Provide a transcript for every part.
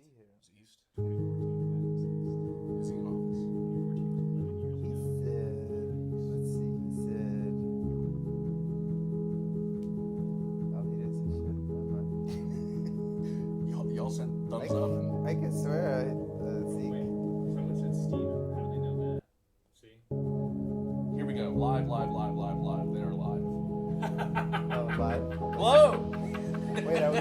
see here. It's East. 2014. Is he in office? He said, let's see, he said, oh, he didn't say shit. Never mind. Y'all sent thumbs up. And I can swear, see. Wait, someone said Steven. How do they know that? See? here we go. Live. They are live. Oh, live. Hello! Wait, are we?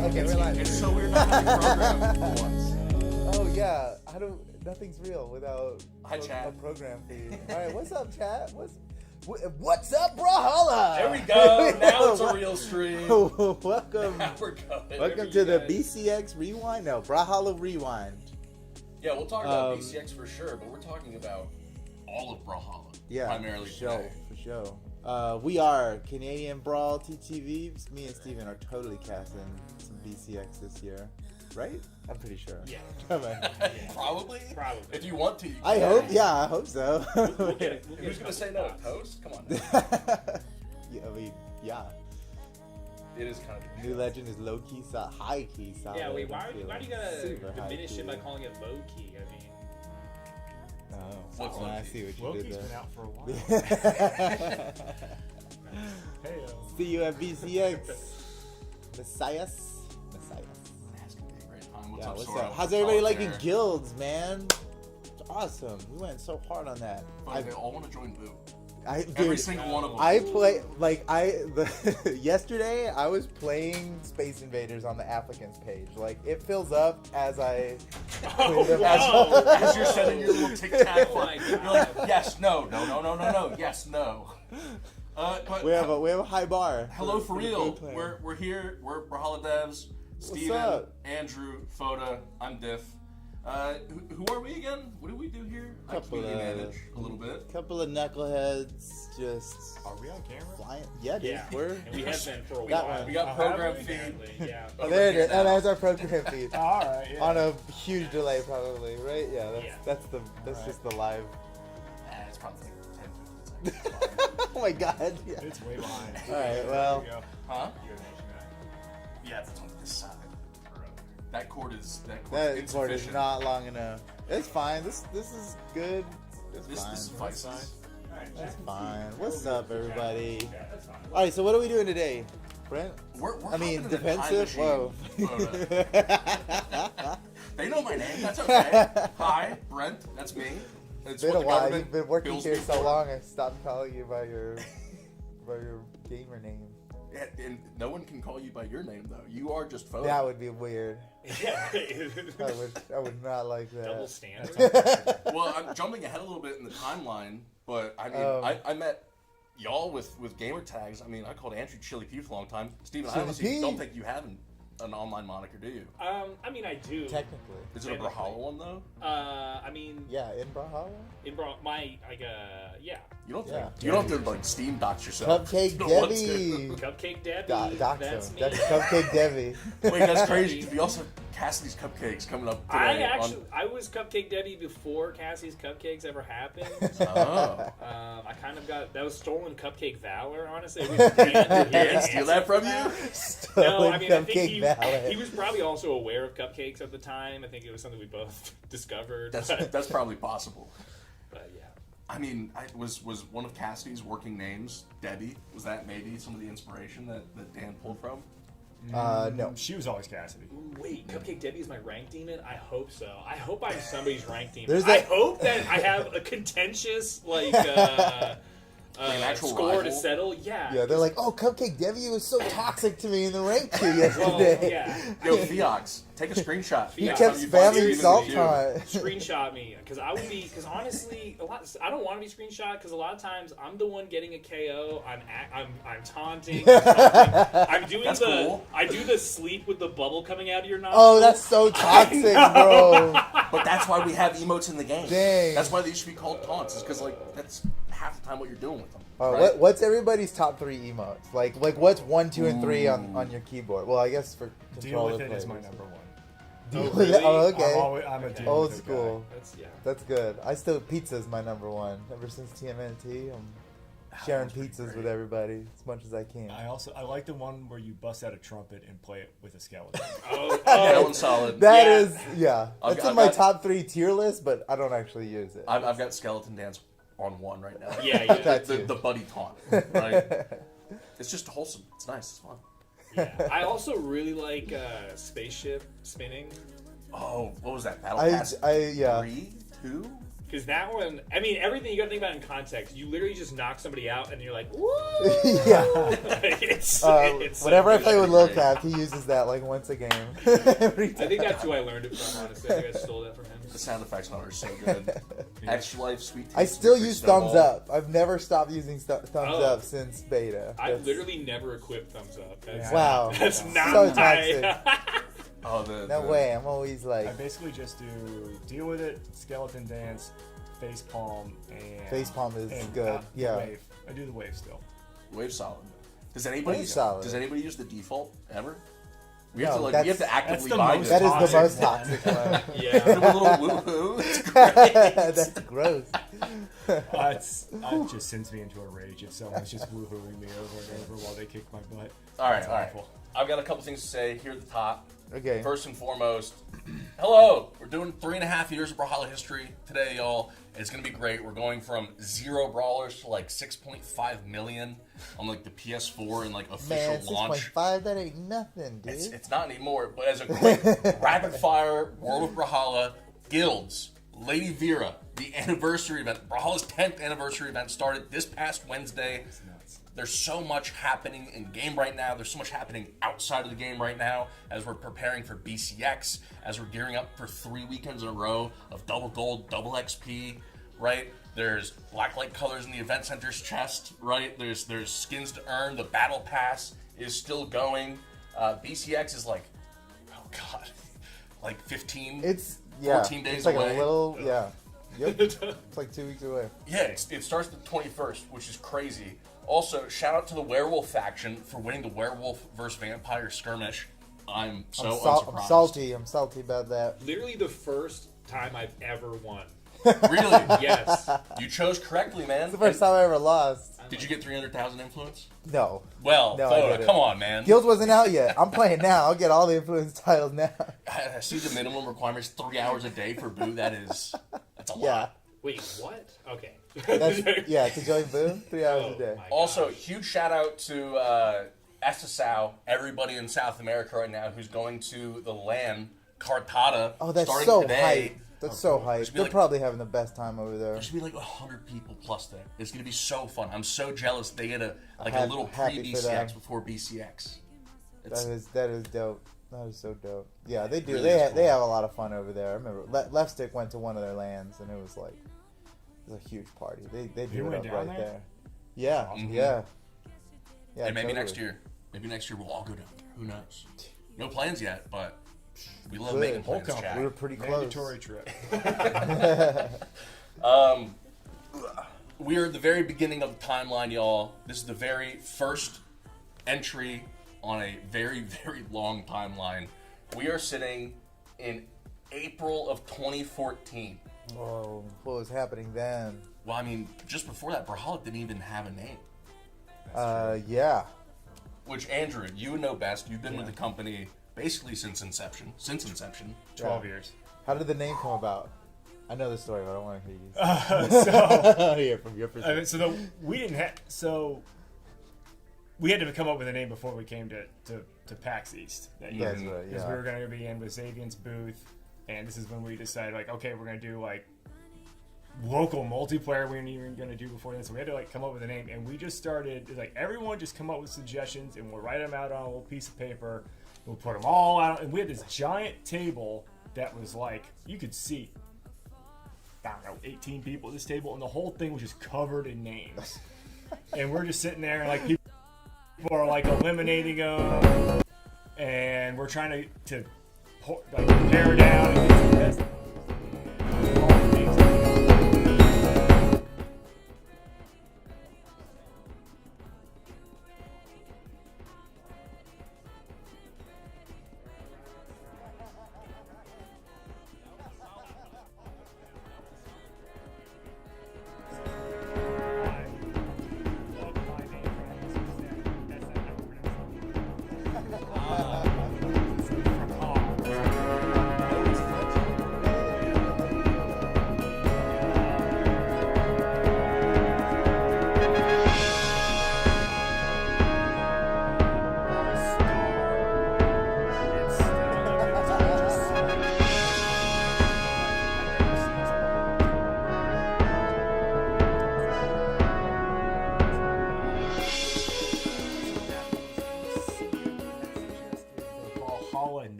Okay, we're live. It's so weird not having a program for once. Oh, yeah, nothing's real without Hi, chat. a program feed. Alright, what's up, chat? What's up, Brawlhalla? There we go. Now it's a real stream. Welcome. Now we're going. Welcome to the BCX Rewind. No, Brawlhalla Rewind. Yeah, we'll talk about BCX for sure, but we're talking about all of Brawlhalla. Yeah, primarily for sure, today. for sure. We are Canadian Brawl TTV. Me and Steven are totally casting some BCX this year, right? I'm pretty sure. Yeah. Probably. Probably. If you want to, you I can. hope. Yeah, I hope so. We'll get it. Who's gonna say no? Toast? Come on. Yeah, I mean, yeah. It is kind of New Legend is low key, high key. Solid. Yeah, wait, why do you gotta Super diminish high it by key. calling it low key? I mean, Oh, What's I low see key? what you Loki's did been there. out for a while. Hey, See you at BCX. Messias. That's gonna be a great time. What's Yeah, up, what's Sora? up? How's everybody liking Solitaire? guilds, man? It's awesome. We went so hard on that. But they all want to join Boo. Dude, Every single one of them. I play yesterday. I was playing Space Invaders on the applicants page. Like it fills up as I. As you're sending your little tic tac Oh my you're God. like, yes, no, yes, no. But We have a high bar. hello for the real. Boo player. We're here. We're Brawlhalla devs. Steven, up? Andrew, Foda. I'm Diff. Who are we again? What do we do here? Couple I community of- manage a little bit. Couple of knuckleheads just are we on camera? flying. Yeah, dude, yeah. we're. And we have been for a That while. one. We got Oh, program have we? feed. Apparently, yeah. Oh, over there it here is. And now. that's our program feed. All right. Yeah. On a huge delay, probably, right? Yeah, Yeah. that's Alright. just the live. It's probably like 10, 15 seconds. Oh my god. Yeah. It's way behind. All right, well. There we go. Huh? You gotta mention that. Yeah, it's on this side. That cord is That cord is insufficient. not long enough. It's fine. This is good. It's This fine. suffices. That's fine. What's up, everybody? Yeah, that's fine. All right, so what are we doing today, Brent? We're I mean, hopping in a time defensive. Whoa. machine. They know my name. That's okay. Hi, Brent. That's me. It's It's been what a the while. government You've been working bills here me so for. long. I stopped calling you by your gamer name. Yeah, and no one can call you by your name though. You are just Foda. That would be weird. Yeah. I would not like Double that. standard. Well, I'm jumping ahead a little bit in the timeline, but I mean, Oh. I met y'all with gamer tags. I mean, I called Andrew Chili P for a long time. Steven, I Chili honestly P. don't think you have an online moniker, do you? I mean, I do. Technically, Is it a Technically. Brawlhalla one though? I mean, yeah. In Brawlhalla, it brought my yeah. You don't Yeah. think you don't have to like Steam dox yourself. Cupcake You don't want to. Debbie. Cupcake Debbie. Dox that's him. me. That's Cupcake Debbie. Wait, that's crazy. 'Cause we also have Cassidy's cupcakes coming up today. I was Cupcake Debbie before Cassie's Cupcakes ever happened. Oh. I kind of got that was stolen Cupcake Valor. Honestly, it was Dan Did steal that from you? No, Stolen I mean I think Cupcake Valley. he was probably also aware of cupcakes at the time. I think it was something we both discovered. That's probably possible. But yeah. I mean, was one of Cassidy's working names Debbie? Was that maybe some of the inspiration that Dan pulled from? No. She was always Cassidy. Ooh, wait, Cupcake Debbie is my rank demon? I hope so. I hope I'm somebody's rank demon. There's I a- hope that I have a contentious an actual score to rival? settle. Yeah. Yeah, they're like, oh, Cupcake Debbie was so toxic to me in the rank queue Well, yesterday. yeah. Yo, Theox, take a screenshot. He Yeah. kept Anytime you find spamming Steven in the salt queue. taunt. Screenshot me because I would be because honestly I don't want to be screenshot because a lot of times I'm the one getting a KO. I'm taunting. I'm doing That's the cool. I do the sleep with the bubble coming out of your nostril. Oh, that's so toxic, bro. But that's why we have emotes in the game. Dang. That's why they should be called taunts. Is because like that's half the time what you're doing with them. Oh, right? what's everybody's top 3 emotes? Like what's 1, 2, and 3 on your keyboard? Well, I guess for Deal controller with it is my players. number one. Deal Oh, with it? really? Oh, okay. I'm a deal Old with it school. That's yeah. That's good. I still pizza's my number 1 ever since TMNT. sharing one's pretty pizzas with great. everybody as much as I can. I like the one where you bust out a trumpet and play it with a skeleton. That one's solid. That Yeah. is, yeah. I've That's got- in my I've got- top 3 tier list, but I don't actually use it. I've got skeleton dance on 1 right now. Yeah, yeah. That the, too. the buddy taunt, right? It's just wholesome. It's nice. It's fun. Yeah. I also really like spaceship spinning. Oh, what was that? Battle I Pass yeah. 3, 2? Because that one, I mean, everything you gotta think about in context. You literally just knock somebody out and you're like, woo! Yeah. Like, it's so Whenever I good. play with Lil Cap, he uses that like once a game. Every time. I think that's who I learned it from, honestly. I think I stole that from him. The sound effects on it are so good. Extra Life, Sweet Taste. I still Free use Snowball. thumbs up. I've never stopped using thumbs Oh. up since beta. I've That's- literally never equipped thumbs up. That's, Wow. That's not So my... toxic. Oh, No way. I'm always like I basically just do deal with it, skeleton dance, face palm, and Facepalm is and, good, the yeah. wave. I do the wave still. Wave solid. Does anybody Wave solid. Does anybody use the default ever? We No, have to we have to actively the bind most it. that is the most Toxic toxic one. Yeah. Give them a little woo-hoo. It's great. That's gross. It just sends me into a rage if someone's just woohooing me over and over while they kick my butt. All right, It's all right. awful. I've got a couple things to say here at the top. Okay. First and foremost, hello. We're doing 3.5 years of Brawlhalla history today, y'all. It's gonna be great. We're going from 0 brawlers to like 6.5 million on like the PS4 and like official Man, launch. 6.5, that ain't nothing, dude. It's not anymore, but as a quick rapid fire World of Brawlhalla guilds, Lady Vera, the anniversary event, Brawlhalla's 10th anniversary event started this past Wednesday. It's nuts. There's so much happening in game right now. There's so much happening outside of the game right now as we're preparing for BCX, as we're gearing up for 3 weekends in a row of double gold, double XP, right? There's blacklight colors in the event center's chest, right? There's skins to earn. The battle pass is still going. BCX is like, oh god, like 15. It's 14 days it's like away. a little Yep. It's like 2 weeks away. Yeah, it starts the 21st, which is crazy. Also, shout out to the Werewolf faction for winning the Werewolf versus Vampire skirmish. I'm so unsurprised. I'm salty. I'm salty about that. Literally the first time I've ever won. Really? Yes. You chose correctly, man. It's the first time I ever lost. Did you get 300,000 influence? No. Well, No, I Foda, didn't. come on, man. Guild wasn't out yet. I'm playing now. I'll get all the influence titles now. I see the minimum requirement is 3 hours a day for Boo. That's a Yeah. lot. Wait, what? Okay. That's to join Boom, 3 hours Oh, a day. my Also, gosh. huge shout out to SSAO, everybody in South America right now who's going to the LAN Cartada Oh, that's starting so today. hype. That's so hype. There's be They're like- probably having the best time over there. There should be like 100 people plus there. It's gonna be so fun. I'm so jealous they get a I'm little happy for them. pre-BCX before BCX. That is dope. That is so dope. Yeah, they do. Really They is they cool. have a lot of fun over there. I remember Left Stick went to one of their lands and it was a huge party. They do You it went up down right there? there. Yeah, Mhm. yeah. And maybe totally. next year. Maybe next year we'll all go down there. Who knows? No plans yet, but we love Good. making Whole plans, company. chat. We were pretty close. Mandatory trip. We are at the very beginning of the timeline, y'all. This is the very first entry on a very, very long timeline. We are sitting in April of 2014. Whoa, what was happening then? Well, I mean, just before that, Brawlhalla didn't even have a name. Yeah. Which, Andrew, you would know best. You've been with the company basically since inception. 12 years. How did the name come about? I know the story, but I don't want to hear you. So, Hear from your perspective. we didn't have. So, we had to come up with a name before we came to PAX East that year. That's right, Because yeah. we were going to be in with Xavier's booth, and this is when we decided, like, okay, we're going to do, like, local multiplayer we weren't even going to do before then. So we had to, like, come up with a name, and we just started, like, everyone just come up with suggestions, and we'll write them out on a little piece of paper. We'll put them all out, and we had this giant table that was, like, you could see, I don't know, 18 people at this table, and the whole thing was just covered in names. And we're just sitting there, and, like, people are, like, eliminating them, and we're trying to like, pare down and get to the best. All the names that we know.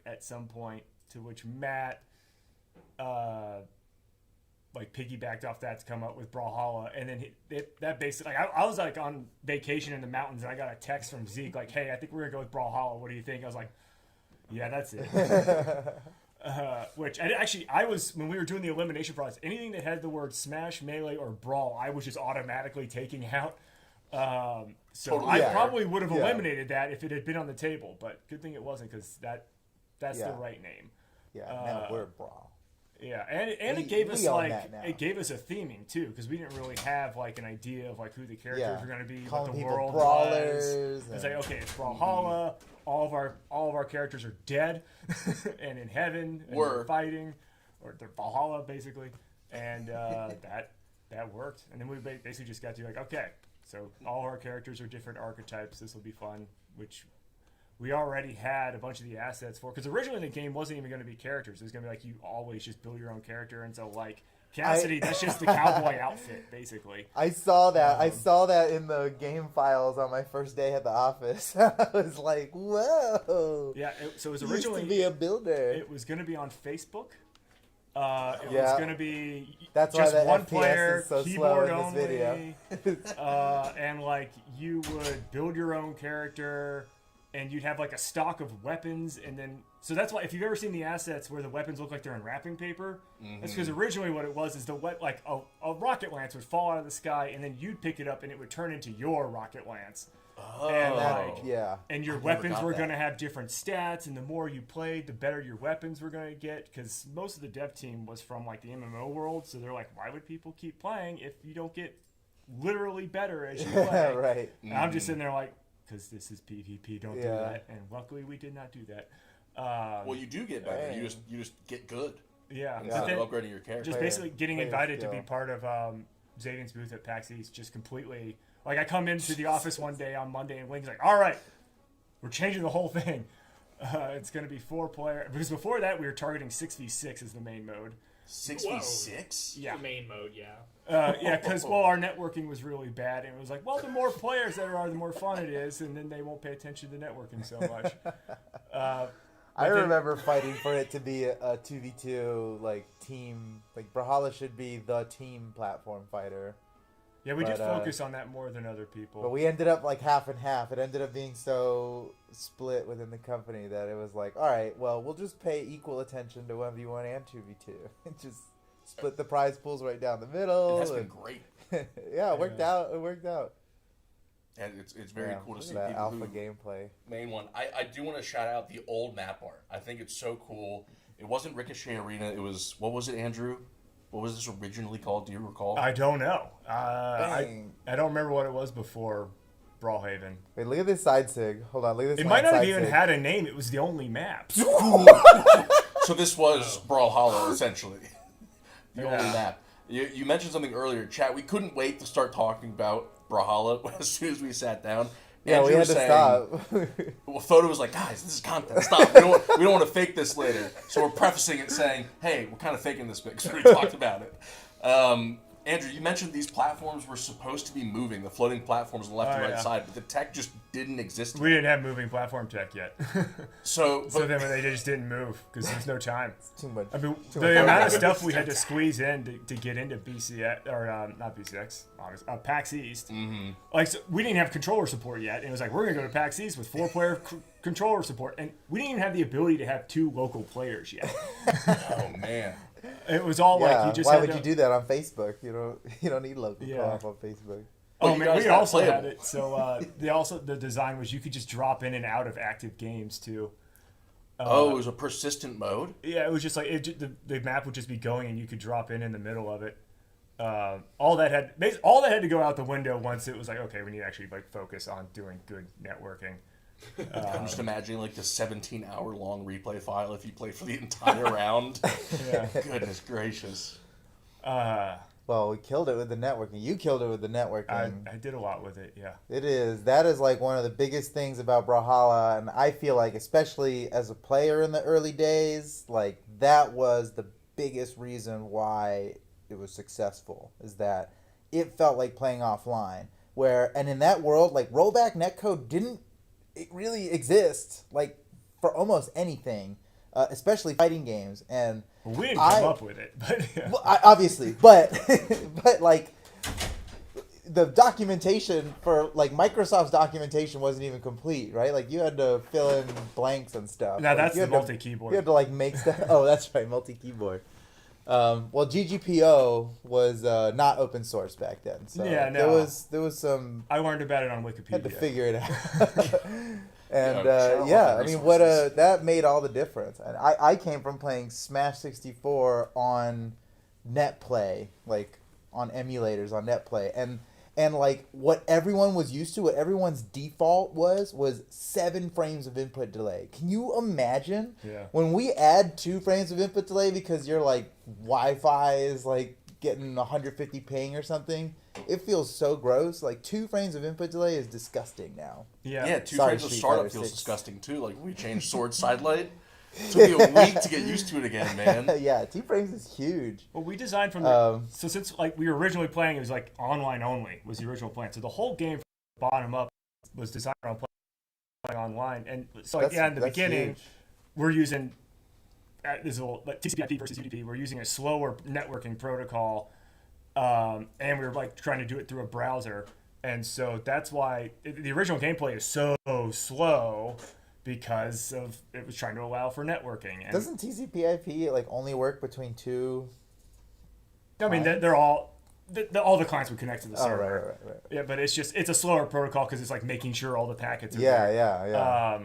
network at some point, to which Matt like piggybacked off that to come up with Brawlhalla, and then that basically, like, I was like on vacation in the mountains, and I got a text from Zeke like, "Hey, I think we're gonna go with Brawlhalla. What do you think?" I was like, "Yeah, that's it." Which I was, when we were doing the elimination process, anything that had the word Smash, Melee, or Brawl, I was just automatically taking out. So Totally. I Yeah. probably would have Yeah. eliminated that if it had been on the table, but good thing it wasn't, because that's Yeah. the right name. Yeah, now we're Brawl. Yeah, and We- it gave us we own like that now. it gave us a theming too, because we didn't really have like an idea of like who the characters Yeah. were going to be, Calling what the people world brawlers. was. It's like, okay, it's Brawlhalla. All of our characters are dead and in heaven and they're fighting, or they're Valhalla basically, and that worked. And then we basically just got to like, okay, so all of our characters are different archetypes. This will be fun, which we already had a bunch of the assets for, because originally the game wasn't even going to be characters. It was going to be like you always just build your own character, and so like Cassidy, that's just the cowboy outfit basically. I saw that. I saw that in the game files on my first day at the office. I was like, "Whoa!" Yeah, so it was He originally used to be a builder. it was going to be on Facebook. It was Yeah. going to be That's why just the one FPS player, is so slow keyboard in this only, video. and like you would build your own character, and you'd have like a stock of weapons, and then so that's why if you've ever seen the assets where the weapons look like they're in wrapping paper, that's because originally what it was is like a rocket lance would fall out of the sky, and then you'd pick it up, and it would turn into your rocket lance. And like, Yeah. and your never weapons got were that. going to have different stats, and the more you played, the better your weapons were going to get, because most of the dev team was from like the MMO world, so they're like, why would people keep playing if you don't get literally better as you play? Right. And I'm just sitting there like, because this is PvP, don't do Yeah. that. And luckily we did not do that. Well, you do get better. Dang. You just get good Yeah. instead But then of upgrading your character. just Player- basically getting player invited to skill. be part of Xavier's booth at PAX East, just completely, like, I come into the office one day on Monday, and Link's like, all right, we're changing the whole thing. It's going to be 4-player, because before that we were targeting 6v6 as the main mode. 6v6? Yeah. The main mode, yeah. Yeah, because, well, our networking was really bad, and it was like, well, the more players there are, the more fun it is, and then they won't pay attention to networking so much. I then- remember fighting for it to be a 2v2 like team. Like Brawlhalla should be the team platform fighter. Yeah, we did But, focus on that more than other people. But we ended up like half and half. It ended up being so split within the company that it was like, all right, well, we'll just pay equal attention to 1v1 and 2v2. Just split the prize pools right down the middle. It has been and- great. yeah, it worked out. It worked out. And it's very Yeah, cool to look see at that people alpha who gameplay. main one. I do want to shout out the old map art. I think it's so cool. It wasn't Ricochet Arena. It was, what was it, Andrew? What was this originally called? Do you recall? I don't know. Dang. I don't remember what it was before Brawlhaven. Wait, look at this side sig. Hold on, look at this. It might not have side even sig. had a name. It was the only map. So this was Brawlhalla, essentially. The only Yeah. map. You mentioned something earlier, chat. We couldn't wait to start talking about Brawlhalla as soon as we sat down. Yeah, we Andrew had was to saying- stop. Well, Photo was like, guys, this is content. Stop. We don't want to fake this later. So we're prefacing it saying, hey, we're kind of faking this bit because we already talked about it. Andrew, you mentioned these platforms were supposed to be moving, the floating platforms on the left and right yeah. side, but the tech just didn't exist. We didn't have moving platform tech yet. So, So but, then they just didn't move because there's no time. Too much. I mean, too the much. amount of stuff we had to squeeze in to get into BCX, or not BCX, PAX East. Mm-hmm. Like, so we didn't have controller support yet. And it was like, we're going to go to PAX East with 4-player controller support. And we didn't even have the ability to have 2 local players yet. oh, man. It was all Yeah, like, you just why had would to, you do that on Facebook? You don't need local Yeah. co-op on Facebook. Well, Oh you man, guys we got also had playable. it. So the design was you could just drop in and out of active games too. It was a persistent mode? Yeah, it was just like the map would just be going and you could drop in the middle of it. All that had to go out the window once it was like, okay, we need to actually like focus on doing good networking. I'm just imagining like the 17-hour-long replay file if you play for the entire round. Yeah. Goodness gracious. Well, we killed it with the networking. You killed it with the networking. I did a lot with it. Yeah. That is like one of the biggest things about Brawlhalla, and I feel like, especially as a player in the early days, like that was the biggest reason why it was successful, is that it felt like playing offline. And in that world, like rollback netcode didn't really exist, like for almost anything. especially fighting games. And We didn't come up with it, but yeah. well, obviously, but but like the documentation for like Microsoft's documentation wasn't even complete, right? Like you had to fill in blanks and stuff. Now Like, that's you the had to- multi-keyboard. You had to like make stuff. Oh, that's right, multi-keyboard. Well, GGPO was not open source back then, so Yeah, no. there was some I learned about it on Wikipedia. had to figure it out. And share all yeah, the I mean, what resources. that made all the difference. And I came from playing Smash 64 on NetPlay, like on emulators on NetPlay, and like what everyone was used to, what everyone's default was 7 frames of input delay. Can you imagine? Yeah. When we add 2 frames of input delay because your like Wi-Fi is like getting 150 ping or something, it feels so gross. Like 2 frames of input delay is disgusting now. Yeah. Yeah, 2 Sorry, frames of Street startup Fighter feels 6. disgusting too. Like we changed sword side light. It took me a week to get used to it again, man. Yeah, 2 frames is huge. Well, we designed from so since like we were originally playing, it was like online only was the original plan. So the whole game from bottom up was designed on playing online, and so like, in the That's beginning, huge. we're using this whole like TCP/IP versus UDP. We're using a slower networking protocol, and we were like trying to do it through a browser, and so that's why the original gameplay is so slow. Because of it was trying to allow for networking. And Doesn't TCP/IP like only work between 2? I mean, they're all the clients would connect to the Oh, server. right. Yeah, but it's a slower protocol because it's like making sure all the packets are Yeah, there. yeah.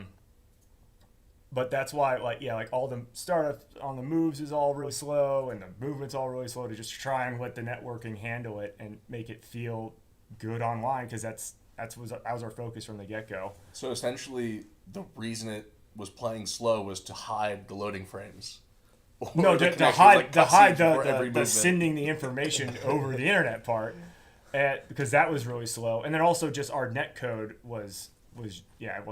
But that's why, like all the startup on the moves is all really slow, and the movement's all really slow to just try and let the networking handle it and make it feel good online because that was our focus from the get-go. So essentially, the reason it was playing slow was to hide the loading frames. Or No, the to connections, hide like to hide cutscenes for every the movement. sending the information over the internet part, because that was really slow. And then also just our net code was it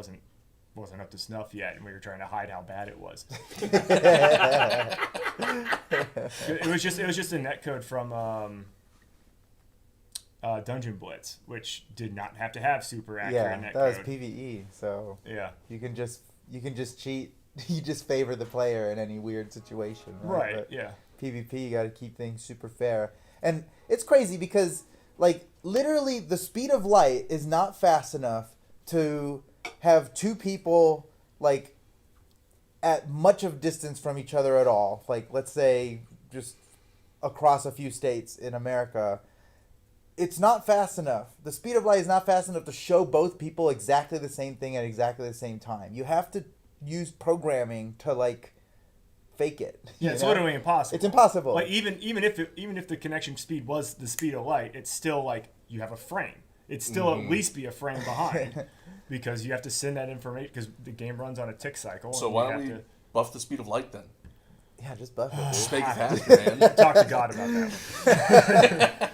wasn't up to snuff yet, and we were trying to hide how bad it was. It was just a net code from Dungeon Blitz, which did not have to have super accurate Yeah, net that was code. PvE, so Yeah. you can just cheat. You just favor the player in any weird situation, right? Right. But Yeah. PvP, you got to keep things super fair. And it's crazy because, like, literally the speed of light is not fast enough to have 2 people, like, at much of distance from each other at all. Like, let's say just across a few states in America. It's not fast enough. The speed of light is not fast enough to show both people exactly the same thing at exactly the same time. You have to use programming to, like, fake it. Yeah, you it's know? literally impossible. It's impossible. Like even if the connection speed was the speed of light, it's still like you have a frame. It'd still at least be a frame behind because you have to send that information because the game runs on a tick cycle. So and why you don't have we buff the speed of light then? Yeah, just buff it. Just Dude. make it faster, man. to talk to God about that.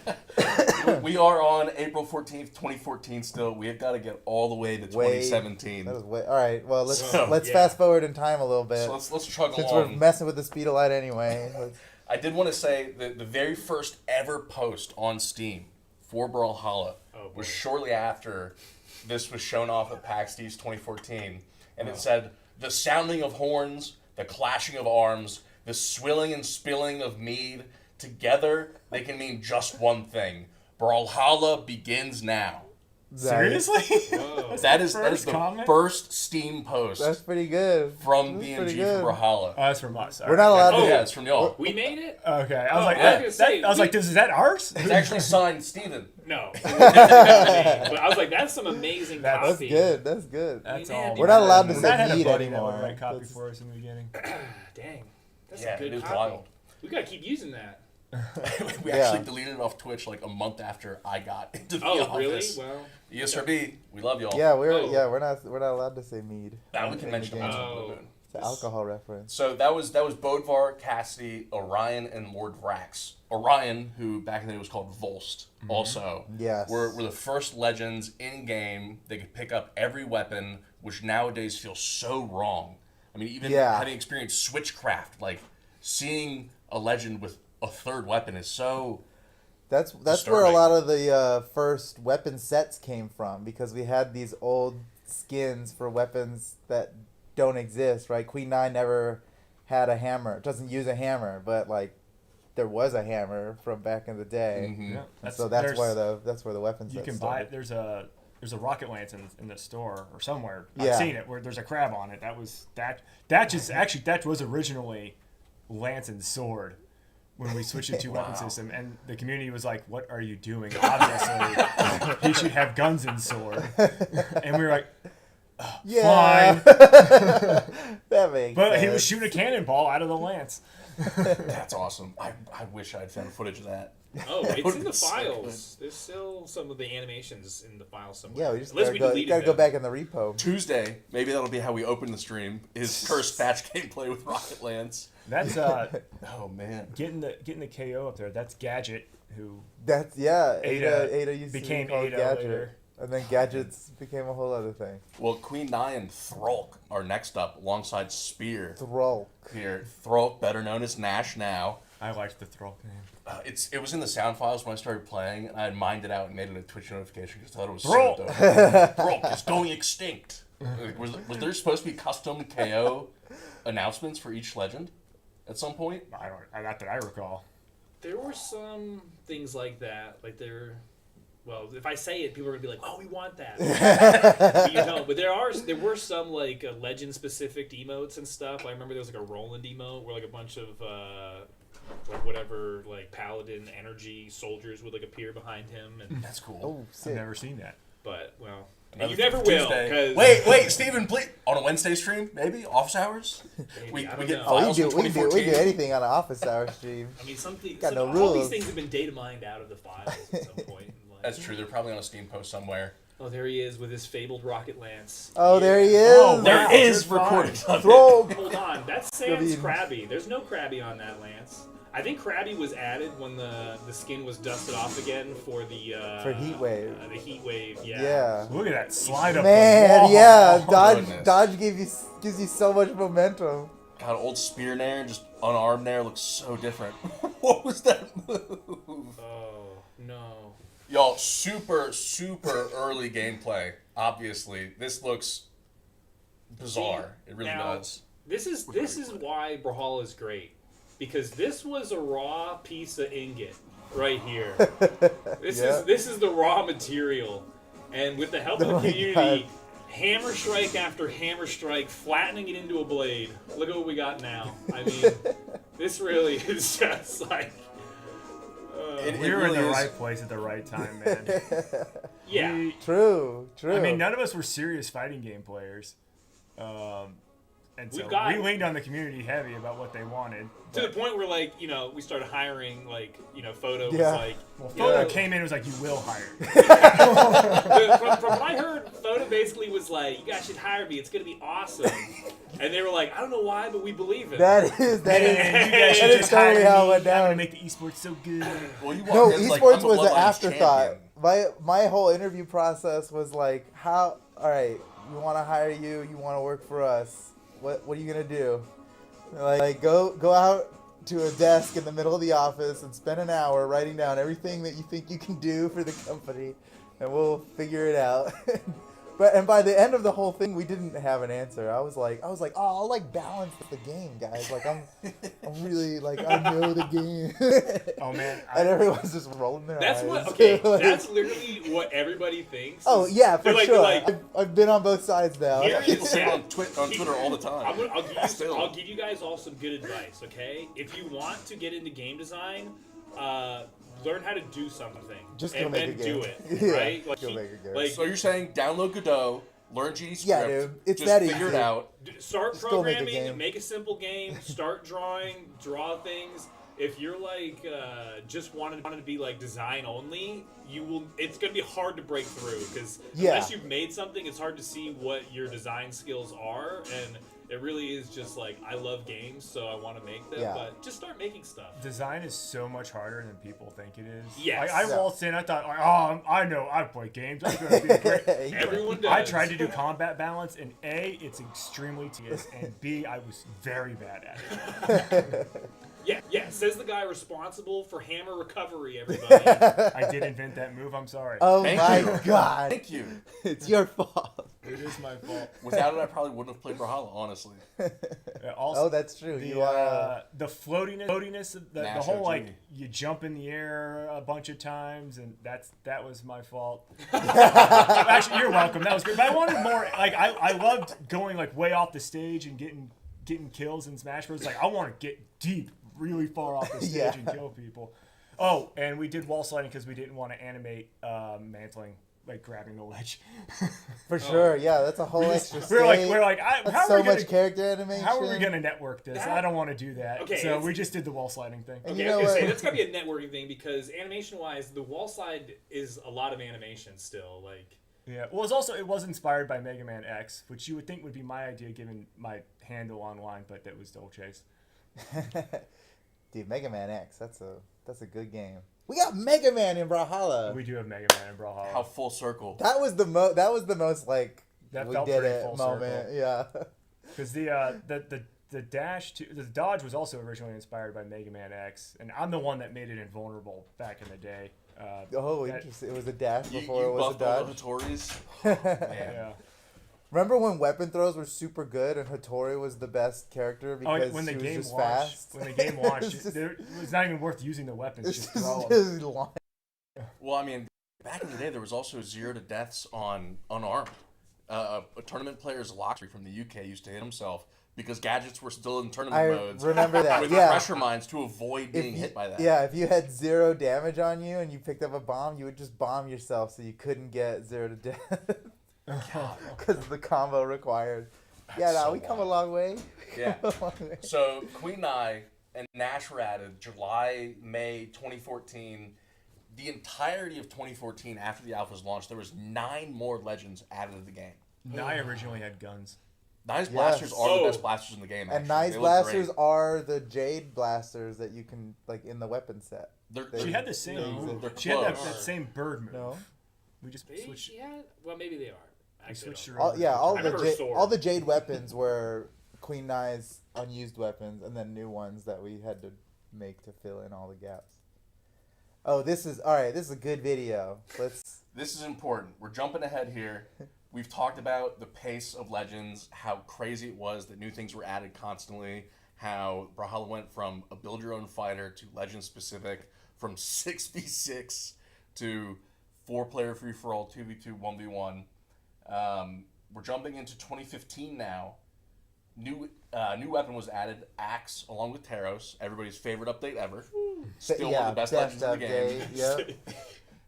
We are on April 14th, 2014 still. We have got to get all the way to Way- 2017. That was way. All right. Well, let's So, let's yeah. fast forward in time a little bit. So let's chug Since we're along. messing with the speed of light anyway. Let's- I did want to say that the very first ever post on Steam for Brawlhalla Oh, boy. was shortly after this was shown off at PAX East 2014, and it said, "The sounding of horns, the clashing of arms, the swilling and spilling of mead, together they can mean just one thing. Brawlhalla begins now." Seriously? Whoa. That is First the comment? first Steam post That's pretty good. from That's BNG pretty for good. Brawlhalla. Oh, that's from us. We're not allowed Oh to. yeah, it's from y'all. We made it? Okay, I was like, I was that, gonna say, I was like, is that ours? It's actually signed Steven. No. But I was like, that's some amazing That's That's copy. good. That's good. That's Man, all. we're not allowed to Matt say had a mead buddy anymore. That would write copy That's- for us in the beginning. Dang. That's Yeah, a good it is copy. wild. We gotta keep using that. We Yeah. actually deleted it off Twitch like a month after I got into the Oh, really? office. Well, ESRB, we love y'all. Yeah, Oh. we're not allowed to say mead. Now we in can the mention game. it. Oh. It's an alcohol reference. So that was Bodvar, Cassidy, Orion, and Lord Vrax. Orion, who back in the day was called Volst, also Yes. were the first legends in game. They could pick up every weapon, which nowadays feels so wrong. I mean, even Yeah. having experienced Switchcraft, like seeing a legend with a third weapon is so. That's where a Disturbing. lot of the first weapon sets came from, because we had these old skins for weapons that don't exist, right? Queen 9 never had a hammer. It doesn't use a hammer, but like there was a hammer from back in the day. Mhm. Yeah. And so that's where the weapons. You can buy it. There's a rocket lance in the store or somewhere. Yeah. I've seen it where there's a crab on it. That was that was originally Lance and Sword when we switched it to weapon system, and the community was like, "What are you doing? Obviously, he should have guns and sword." And we were like, Yeah. "Fine," That makes but sense. he was shooting a cannonball out of the lance. That's awesome. I wish I'd found footage of that. Oh, it's in the Would've so files. There's still some of the animations in the file somewhere. Yeah, we just Unless gotta, we go, deleted gotta go them. back in the repo. Tuesday, maybe that'll be how we open the stream. Is cursed patch gameplay with Rocket Lance. That's Oh man. getting the KO up there. That's Gadget, who That's Ada used became to be called Ada Gadget, later. and then Gadgets became a whole other thing. Well, Queen Nai and Throlk are next up alongside Spear. Thrall. Here, Throlk, better known as Nash now. I liked the Thrall name. It was in the sound files when I started playing, and I had mined it out and made it a Twitch notification because I thought it was Throlk! so dope. Throlk is going extinct. Like, was there supposed to be custom KO announcements for each legend at some point? Not that I recall. There were some things like that. Like well, if I say it, people are gonna be like, "Oh, we want that." But there were some like legend specific emotes and stuff. I remember there was like a Roland emote where like a bunch of like whatever like paladin energy soldiers would like appear behind him, and That's cool. Oh, I've sick. never seen that. but well, Another you never thing will. for Tuesday. 'Cause- Wait, Steven, please. On a Wednesday stream, maybe? Office hours? Maybe, I We don't get know. Oh, files from we can do 2014. anything on an office hour stream. I mean, something. Got no all rules. these things have been data mined out of the files at some point. Like, That's true. They're probably on a Steam post somewhere. oh, there he is with his fabled rocket lance. Oh, there he is. Oh, There wow, is good recordings of it. Thrall. Hold on, that's I Sans mean- Krabby. There's no Krabby on that lance. I think Krabby was added when the skin was dusted off again for the For Heatwave. The heat wave, yeah. Yeah. Look at that slide up the Man, wall. yeah. goodness. Dodge gives you so much momentum. God, old Spear Nair, just unarmed Nair, looks so different. What was that move? Oh no. Y'all, super early gameplay. Obviously, this looks bizarre. It really Now, does. This is why Brawlhalla is great, because this was a raw piece of ingot right here. Yeah. This is the raw material, and with the help of Oh the my community, God. hammer strike after hammer strike, flattening it into a blade. Look at what we got now. I mean, this really is just like, It We were really in the is. right place at the right time, man. yeah. We- True. I mean, none of us were serious fighting game players. And so We've got- we leaned on the community heavy about what they wanted. To the point where, like, we started hiring, like, Photo Yeah. was like, Well, you Photo know, came in and was like, "You will hire." from what I heard, Photo basically was like, "You guys should hire me. It's gonna be awesome." And they were like, "I don't know why, but we believe it." that is And you guys that should is just hire totally how it me. went I'm gonna down. make the esports so good. Well, you No, walked in like, esports I'm a was an Bloodlines afterthought. champion. My whole interview process was like, all right, we want to hire you. You want to work for us. What are you gonna do? Like go out to a desk in the middle of the office and spend an hour writing down everything that you think you can do for the company, and we'll figure it out. But by the end of the whole thing, we didn't have an answer. I was like, oh, I'll like balance the game, guys. Like I'm really like I know the game. Oh man, And everyone's just rolling their That's eyes. what. Okay, Like- that's literally what everybody thinks. Oh is- yeah, for they're like, sure. they're like, I've been on both sides now. Here People is- say it on Twitter all the time. Still. I'll give you guys all some good advice, okay? If you want to get into game design, learn how to do something. Just go and make then a game. do it, Yeah, right? Like, go make a game. like So you're saying download Godot, learn GScript, Yeah, dude, it's just that figure it easy. out. start Just go make a programming, game. make a simple game, start drawing, draw things. If you're like just wanted to be like design only, it's gonna be hard to break through because Yeah. unless you've made something, it's hard to see what your design skills are, and it really is just like I love games, so I want to make them. Yeah. But just start making stuff. design is so much harder than people think it is. Yes. I Yeah. waltzed in. I thought, oh, I know. I play games. I'm gonna be great. Everyone does. I tried to do combat balance, and A, it's extremely tedious, and B, I was very bad at it. Yeah. Says the guy responsible for hammer recovery. Everybody. I did invent that move. I'm sorry. Oh Thank my you. god. Thank you. It's your fault. It is my fault. Without it, I probably wouldn't have played Brawlhalla, honestly. Also, Oh, that's true. The, You are. the floatiness of the Nash whole OG. like you jump in the air a bunch of times, and that was my fault. Actually, you're welcome. That was good. But I wanted more. Like I loved going like way off the stage and getting kills in Smash Bros. Like I want to get deep, really far off the stage Yeah. and kill people. Oh, and we did wall sliding because we didn't want to animate mantling, like grabbing the ledge. For sure, yeah, that's a whole extra stage. we're like, That's how so are we gonna much character animation. how are we gonna network this? That- I don't want to do that. Okay, so it's- we just did the wall sliding thing. And Okay, you I know was gonna say what? that's gotta be a networking thing because animation-wise, the wall slide is a lot of animation still. Like, Yeah. Well, it was inspired by Mega Man X, which you would think would be my idea given my handle online, but that was Double Chase. Dude, Mega Man X, that's a good game. We got Mega Man in Brawlhalla. We do have Mega Man and Brawlhalla. How full circle. That was the most like That we felt did pretty it full moment. circle. Yeah. Because the dash to the dodge was also originally inspired by Mega Man X, and I'm the one that made it invulnerable back in the day. Oh, that- interesting. It was a dash You before it was a buffed all the dodge. Hattoris. Man. Yeah. Remember when weapon throws were super good and Hattori was the best character because When the she was game just launched, fast? when the game launched, It's just- it was not even worth using the weapons. It's Just just, throw 'em. just lying. Well, I mean, back in the day, there was also 0 to deaths on unarmed. A tournament player's lock from the UK used to hit himself because gadgets were still in tournament I modes remember that. with Yeah. pressure mines to avoid being you, hit by that. Yeah, if you had 0 damage on you and you picked up a bomb, you would just bomb yourself so you couldn't get 0 to death. Because the combo required. Yeah, no, so we come a wild. long way. Yeah. A long way. So Queen and I and Nash were added July, May 2014. The entirety of 2014, after the alpha was launched, there was 9 more legends added to the game. Nye originally had guns. Nice blasters are Oh. the best blasters in the game. And actually. nice They look blasters great. are the jade blasters that you can like in the weapon set. They're, They- She had the same. No. They're She had that close. same bird move. No. We just maybe switched. she had. Well, maybe they are. We Actually, switched I her don't know. over. Yeah, I remember her sword. all the jade weapons were Queen Nye's unused weapons, and then new ones that we had to make to fill in all the gaps. Oh, this is all right. This is a good video. Let's. This is important. We're jumping ahead here. We've talked about the pace of Legends, how crazy it was that new things were added constantly, how Brawlhalla went from a build your own fighter to Legend specific, from 6v6 to 4-player free for all, 2v2, 1v1. We're jumping into 2015 now. New weapon was added, Axe, along with Taros, everybody's favorite update ever. Still one of the best legends in the game. Yep.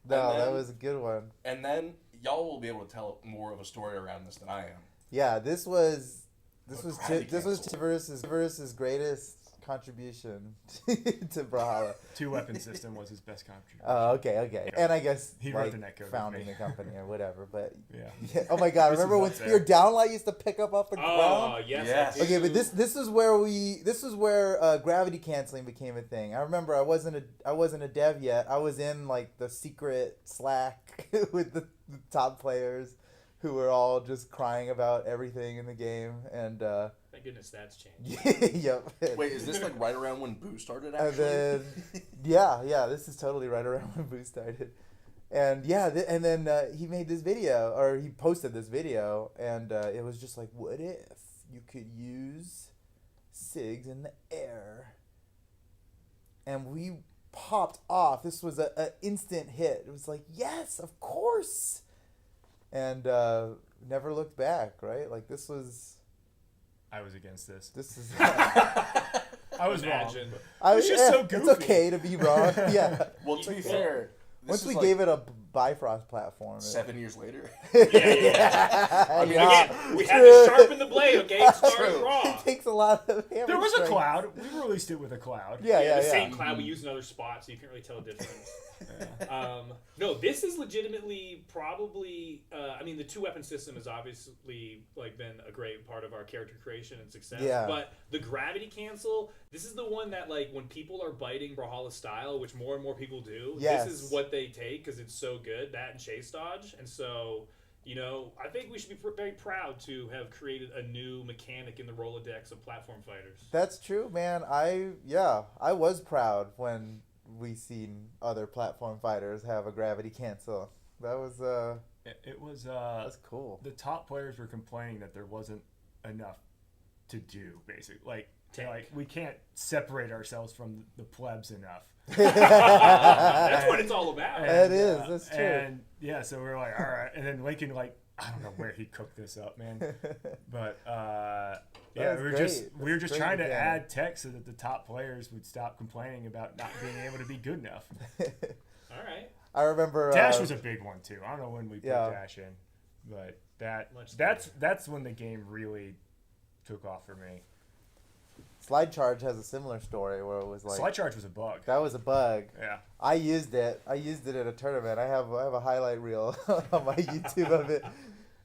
No, And that then- was a good one. And then y'all will be able to tell more of a story around this than I am. Yeah, this was Gravity cancel. Tiver's greatest contribution to Brawlhalla. 2-weapon system was his best contribution. Oh, okay. And I guess He wrote like the netcode, founding okay. the company or whatever. But Yeah. yeah. Oh my God! This Remember is when up Spear there. Downlight used to pick up off the Oh, ground? yes. Yes. I do. Okay, but this is where gravity canceling became a thing. I remember I wasn't a dev yet. I was in like the secret Slack with the top players who were all just crying about everything in the game and Thank goodness that's changed. yep. Wait, is this like right around when Boo started? And Actually, then yeah, this is totally right around when Boo started. And yeah, and then he made this video, or he posted this video, and it was just like, what if you could use SIGs in the air? And we popped off. This was a instant hit. It was like, yes, of course. And never looked back, right? Like this was. I was against this. This is. I was Imagine. wrong. I was just so It's goofy. okay to be wrong. Yeah. well, to be fair, this Once is we like gave it a Bifrost platform. 7 years later. Yeah. I mean, Again, we had to sharpen the blade, okay? It started True. raw. It takes a lot of hammer There was a strength. cloud. We released it with a cloud. Yeah. The same cloud we use in other spots, so you can't really tell the difference. No, this is legitimately probably. I mean, the 2-weapon system has obviously like been a great part of our character creation and success. Yeah. But the gravity cancel, this is the one that like when people are biting Brawlhalla style, which more and more people do. Yes. This is what they take because it's so good. That and chase dodge, and so. You know, I think we should be very proud to have created a new mechanic in the Rolodex of platform fighters. That's true, man. I was proud when we seen other platform fighters have a gravity cancel. That was It was That's cool. the top players were complaining that there wasn't enough to do, basically. Like we can't separate ourselves from the plebs enough. That's what it's all about. That is. That's true. And yeah, so we were like, all right. And then Lincoln, like, I don't know where he cooked this up, man. But yeah, was we were great. just That's trying to great, add tech so that the top players would stop complaining about not being able to be good enough. All right. I remember Dash was a big one too. I don't know when we put Yeah. Dash in, but Much that's when the game really took off for me. Slide Charge has a similar story where it was like Slide charge was a bug. that was a bug. Yeah. I used it at a tournament. I have a highlight reel on my YouTube of it.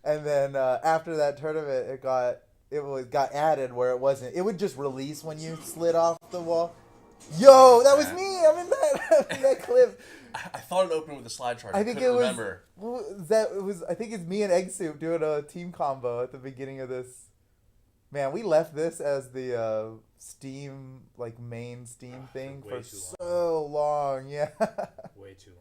And then after that tournament, it got added where it wasn't. It would just release when you slid off the wall. Yo, that was me. I'm in that clip. I thought it opened with a slide charge. I think couldn't it was remember. I think it's me and Egg Soup doing a team combo at the beginning of this. Man, we left this as the Steam main Steam thing way for too so long. Yeah. Way too long.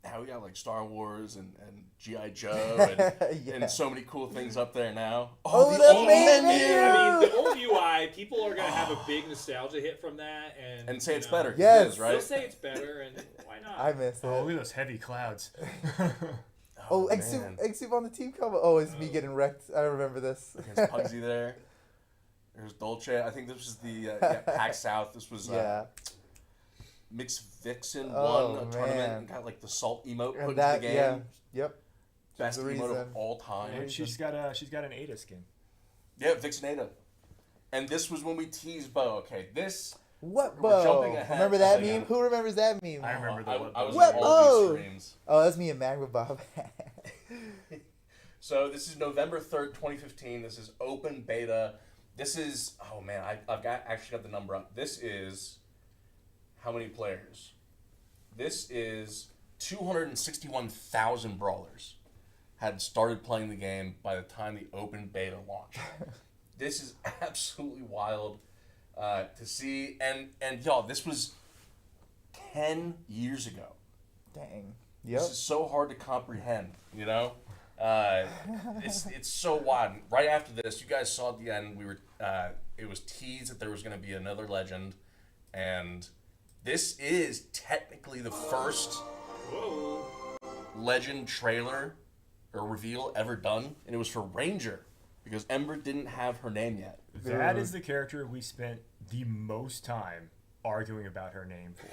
Now we got like Star Wars and G.I. Joe and, Yeah. and so many cool things up there now. Oh, the the old main menu! menu! I mean, the old UI, people are going to have a big nostalgia hit from that. And And say you it's know, better. 'cause Yes. It is, They'll right? say it's better, and why not? I miss it. Oh, look at those heavy clouds. Oh, man. Egg Soup on the team combo. Oh, it's me getting wrecked. I remember this. There's Pugsy there. There's Dolce. I think this was the PAX South. This was Yeah. Mix Vixen Oh, won a tournament man. and got like the salt emote put And into that, the game. yeah. Yep. Best the emote reason. of all time. And she's got an Ada skin. Yeah, Vixen Ada. And this was when we teased Bo. Okay, this. What We're Bo? jumping ahead. Remember that Oh, yeah. meme? Who remembers that meme? I remember I, the I was What in all Bo? these streams. Oh, that's me and Magma Bob. So this is November 3rd, 2015. This is open beta. This is, oh man, I've actually got the number up. This is, how many players? This is 261,000 brawlers had started playing the game by the time the open beta launched. This is absolutely wild to see. And y'all, this was 10 years ago. Dang. Yep. This is so hard to comprehend, you know? It's so wild. Right after this, you guys saw at the end, it was teased that there was going to be another legend, and this is technically the first Whoa. legend trailer or reveal ever done, and it was for Ranger, because Ember didn't have her name yet. That is the character we spent the most time arguing about her name for.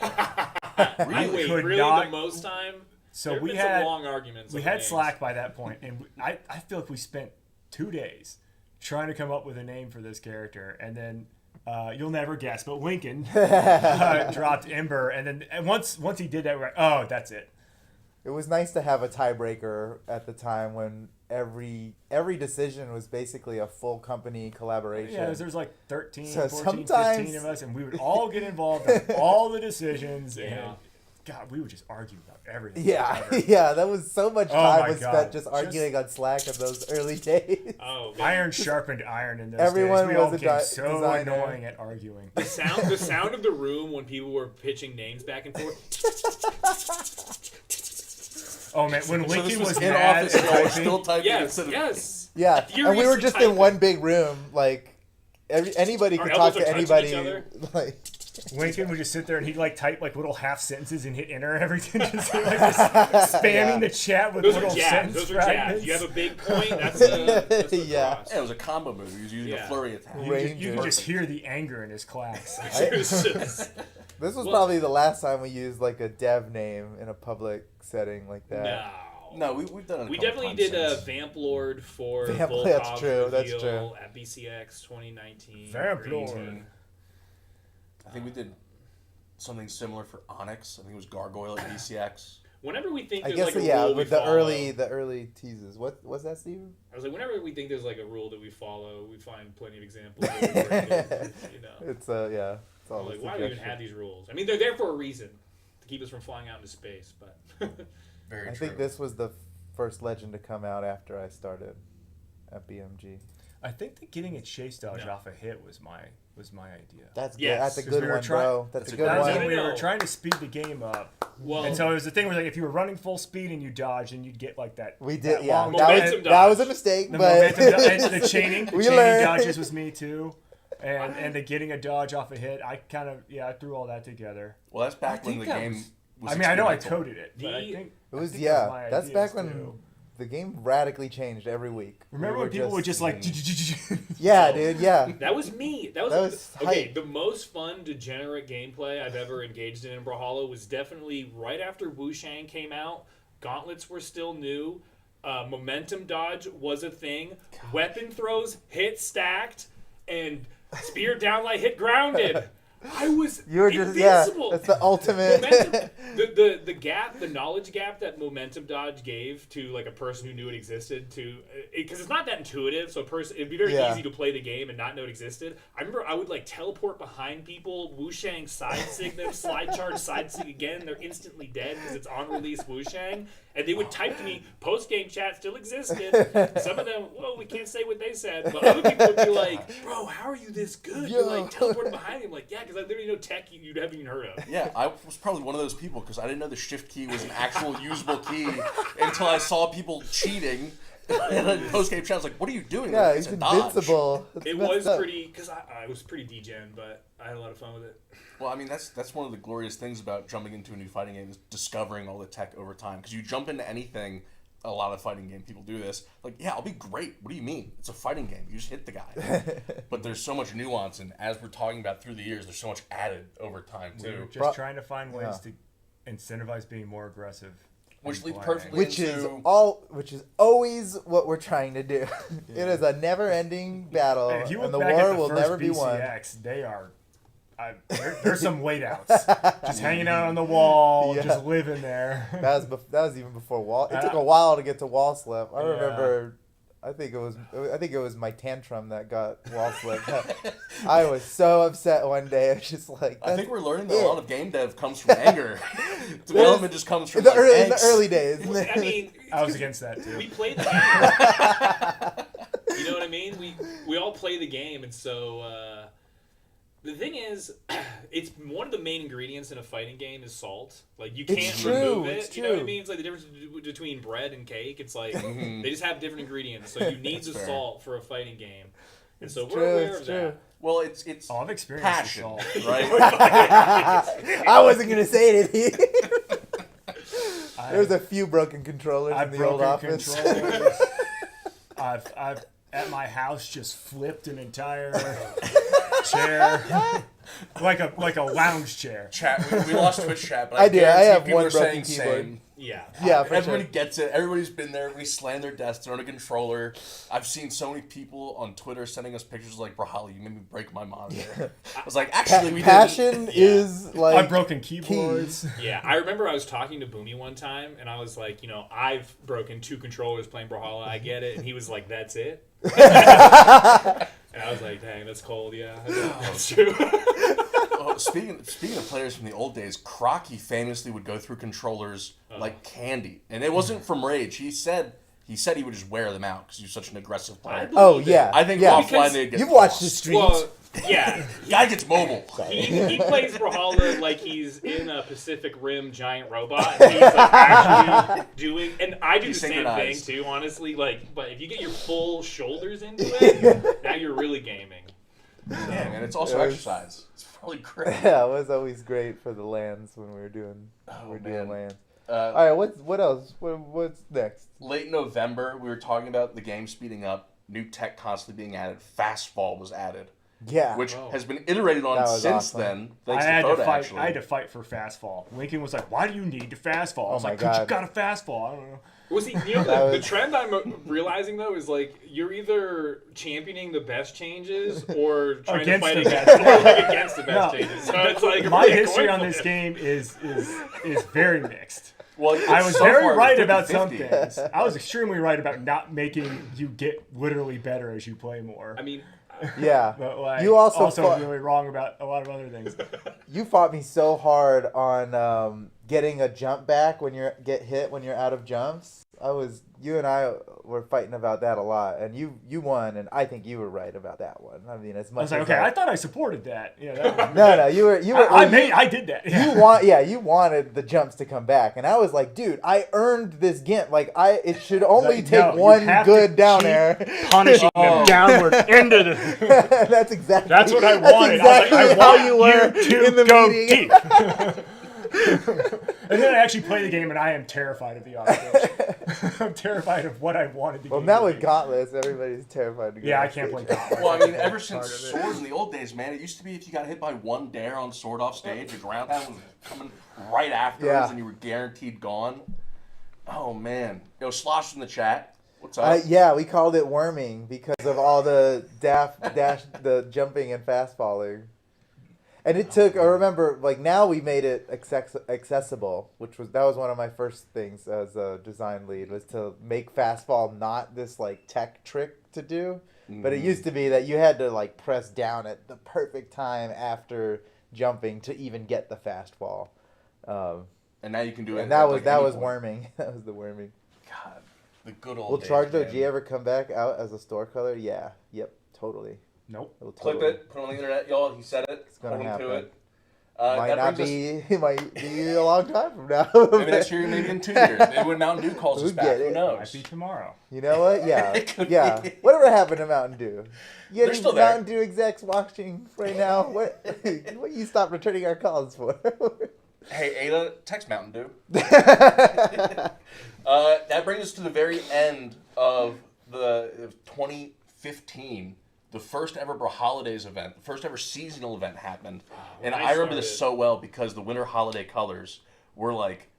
Wait, could really not- the most time? So There have we been had some long arguments. we over had names. Slack by that point, and I feel like we spent 2 days trying to come up with a name for this character, and then you'll never guess, but Lincoln dropped Ember, and then once he did that, we're like, oh, that's it. It was nice to have a tiebreaker at the time when every decision was basically a full company collaboration. Yeah, there's like 13, So 14, sometimes- 15 of us, and we would all get involved in all the decisions, Yeah. and God, we would just argue about everything. Yeah, forever. yeah, that was so much Oh time my was God. spent just arguing on Slack in those early days. Oh, man. Iron sharpened iron in those Everyone days. We all was a became di- so designer. annoying at arguing. The sound of the room when people were pitching names back and forth. Oh man, when So this Lincoln was in mad office, at y'all were typing, still typing Yes, instead of... yes. Yeah, and we were Furiously just in typing. one big room. Like anybody Our could talk elbows to are touching anybody. each other. Like Lincoln would just sit there and he'd like type like little half sentences and hit enter every time, just spamming Yeah. the chat with Those are little jabs. sentence Those are jabs. fragments. You have a big point. That's a Yeah. cross. Yeah, it was a combo move. He was using Yeah. a flurry attack. You could just hear the anger in his class. It was just- this was Well- probably the last time we used like a dev name in a public setting like that. no. No, we've done it a We couple definitely times did a since. Vamp Lord for Vamp- Volkov's that's true, that's reveal true. at BCX 2019. Vamp or Lord. 18. I think we did something similar for Onyx. I think it was Gargoyle at BCX. Whenever we think I there's guess like a yeah, rule we with the follow, early teases. What was that, Steven? I was like, whenever we think there's like a rule that we follow, we find plenty of examples. Of it, you know, It's yeah. It's all like a why do we even suggestion. have these rules? I mean, they're there for a reason to keep us from flying out into space. But Very I true. think this was the first legend to come out after I started at BMG. I think that getting a chase dodge No. off a hit was my idea. That's good. Yes. That's a 'Cause good we were one, trying- bro. That's a good That was one. when we No. were trying to speed the game up. Well, And so it was the thing where like if you were running full speed and you dodged and you'd get like that. We did, that yeah. long Momentum That was a dodge. mistake, The but momentum, the chaining, we chaining learned. dodges was me too, and the getting a dodge off a hit. I kind of I threw all that together. Well, that's back when think the that game was I mean, I know I experimental. coded it, but I The- think It was I think that was my That's ideas, back when too. the game radically changed every week. Remember We when were people would just like. Yeah, dude. Yeah. that was me. That was okay. hype. The most fun degenerate gameplay I've ever engaged in Brawlhalla was definitely right after Wu Shang came out. Gauntlets were still new. Momentum dodge was a thing. Weapon throws hit stacked, and spear downlight hit grounded. I was You were just invincible. That's the ultimate. Momentum, the gap, the knowledge gap that momentum dodge gave to like a person who knew it existed to, because it's not that intuitive. So it'd be very Yeah. easy to play the game and not know it existed. I remember I would like teleport behind people, Wushang side sig them, slide charge side sig again. They're instantly dead because it's on release Wushang, and they would type to me, post game chat still existed. Some of them, well, we can't say what they said, but other people would be like, bro, how are you this good? You're Yo. like teleporting behind me. I'm like, yeah, because I literally know tech you'd haven't even heard of. Yeah, I was probably one of those people because I didn't know the shift key was an actual usable key until I saw people cheating. And then post game chat was like, "What are you doing?" Yeah, Like, he's it's a dodge. invincible. It's It messed was up. pretty, because I was pretty degen, but I had a lot of fun with it. Well, I mean, that's one of the glorious things about jumping into a new fighting game is discovering all the tech over time. Because you jump into anything, a lot of fighting game people do this. Like, yeah, I'll be great. What do you mean? It's a fighting game. You just hit the guy. But there's so much nuance, and as we're talking about through the years, there's so much added over time We were too. just Bro- trying to find ways Yeah. to incentivize being more aggressive. Which in leads playing. perfectly Which is into which is always what we're trying to do. It is a never-ending battle, And if you and look the back war at the will first never be won. BCX, they are. There's some weight outs. Just hanging out on the wall, Yeah. just living there. That was even before wall. It took a while to get to wall slip. I Yeah. remember. I think it was my tantrum that got wall slip. I was so upset one day. I was just like, I think we're learning that it. a lot of game dev comes from anger. Development just comes from in the, like, early, in the angst. early days. I mean, I was against that too. we played the game. You know what I mean? We all play the game, and so the thing is, it's one of the main ingredients in a fighting game is salt. Like you can't It's true, remove it. it's You know what I true. mean? It's like the difference between bread and cake. It's like Mhm. they just have different ingredients, so you need That's the fair. salt for a fighting game. And It's so we're true, aware it's of true. that. Well, it's Oh, I've experienced passion, this all. right? I wasn't gonna say it. I- There was a few broken controllers I've in the old broken office. controllers. I've at my house just flipped an entire chair, like a lounge chair. Chat. We lost Twitch chat, but I do. I guarantee have people one are broken saying keyboard. same. Yeah. Yeah, for Everybody sure. gets it. Everybody's been there. We slam their desks. They're on a controller. I've seen so many people on Twitter sending us pictures like, "Brawlhalla, you made me break my monitor." I was like, "Actually, we Passion didn't." is like I've broken keyboards. Yeah, I remember I was talking to Boomy one time, and I was like, I've broken 2 controllers playing Brawlhalla. I get it. And he was like, "That's it." And I was like, "Dang, that's cold." Yeah, that's true. Oh, speaking of players from the old days, Crocky famously would go through controllers like candy, and it wasn't from rage. He said he would just wear them out because he was such an aggressive player. Oh yeah. I think yeah. offline Because they'd get You've watched lost. the streams. Well, yeah, Guy gets mobile. he plays Brawlhalla like he's in a Pacific Rim giant robot. And he's like actually doing, and I do the He's same thing synchronized. too, honestly. Like, but if you get your full shoulders into it, now you're really gaming. Yeah, man, it's also It was- exercise. It's really great. Yeah, it was always great for the lands when we were doing man. lands. Uh, All right, what else? What's next? late November, we were talking about the game speeding up, new tech constantly being added. Fastball was added, Yeah. which Oh. has been iterated on That was since awesome. then. I Thanks had to to Foda, fight. actually. I had to fight for fastfall. Lincoln was like, "Why do you need to fastball?" I was my like, "'Cause you God. got a fastball." I don't know. Well, see, That the was- trend I'm realizing though is like you're either championing the best changes or trying Against to fight the against, best. or like against the best No. changes. So it's like My really a history coin on this flip. game is very mixed. Well, I was so very far, right it's about some 50-50. things. I was extremely right about not making you get literally better as you play more. I mean, Yeah. But like, You also fought- really wrong about a lot of other things. You fought me so hard on getting a jump back when you get hit when you're out of jumps. You and I were fighting about that a lot, and you won, and I think you were right about that one. I mean, as I much was like, as okay, I thought I supported that. Yeah, that was no, you were. I did that. You wanted the jumps to come back, and I was like, dude, I earned this gimp. Like it should only take one good down air. Punishing them downward into the. That's what I that's wanted. Exactly I was like, how I you want were you to in the go meeting. deep. And then I actually play the game, and I am terrified of the options. I'm terrified of what I wanted to. Well, now with Gauntless, everybody's terrified to go. Yeah, on I can't stage. play Gauntless. Well, I mean, ever since Sword in the old days, man, it used to be if you got hit by one dare on Sword off stage, the ground pound was coming right afterwards, and you were guaranteed gone. Oh, man. Yo, Slosh in the chat. What's up? Yeah, we called it worming because of all the the jumping and fast falling. And it took, I remember, like now we made it accessible, that was one of my first things as a design lead, was to make fast fall not this like tech trick to do. Mm-hmm. But it used to be that you had to like press down at the perfect time after jumping to even get the fast fall. And now you can do it. And that was worming. That was the worming. God, the good old Well, days. Charge-O, man. do you ever come back out as a store color? Yeah. Yep. Totally. Nope. Clip it. Put it on the internet, y'all. He said it. It's gonna happen. To it. It might be a long time from now. Maybe next year, maybe in 2 years. Maybe when Mountain Dew calls us back. Who knows? Might be tomorrow. You know what? Yeah. It could yeah. be. Whatever happened to Mountain Dew? You They're any still there. Mountain Dew execs watching right now? What you stopped returning our calls for? Hey, Ada, text Mountain Dew. That brings us to the very end of the 2015. The first ever Holidays event, the first ever seasonal event happened. And I remember this so well because the winter holiday colors were like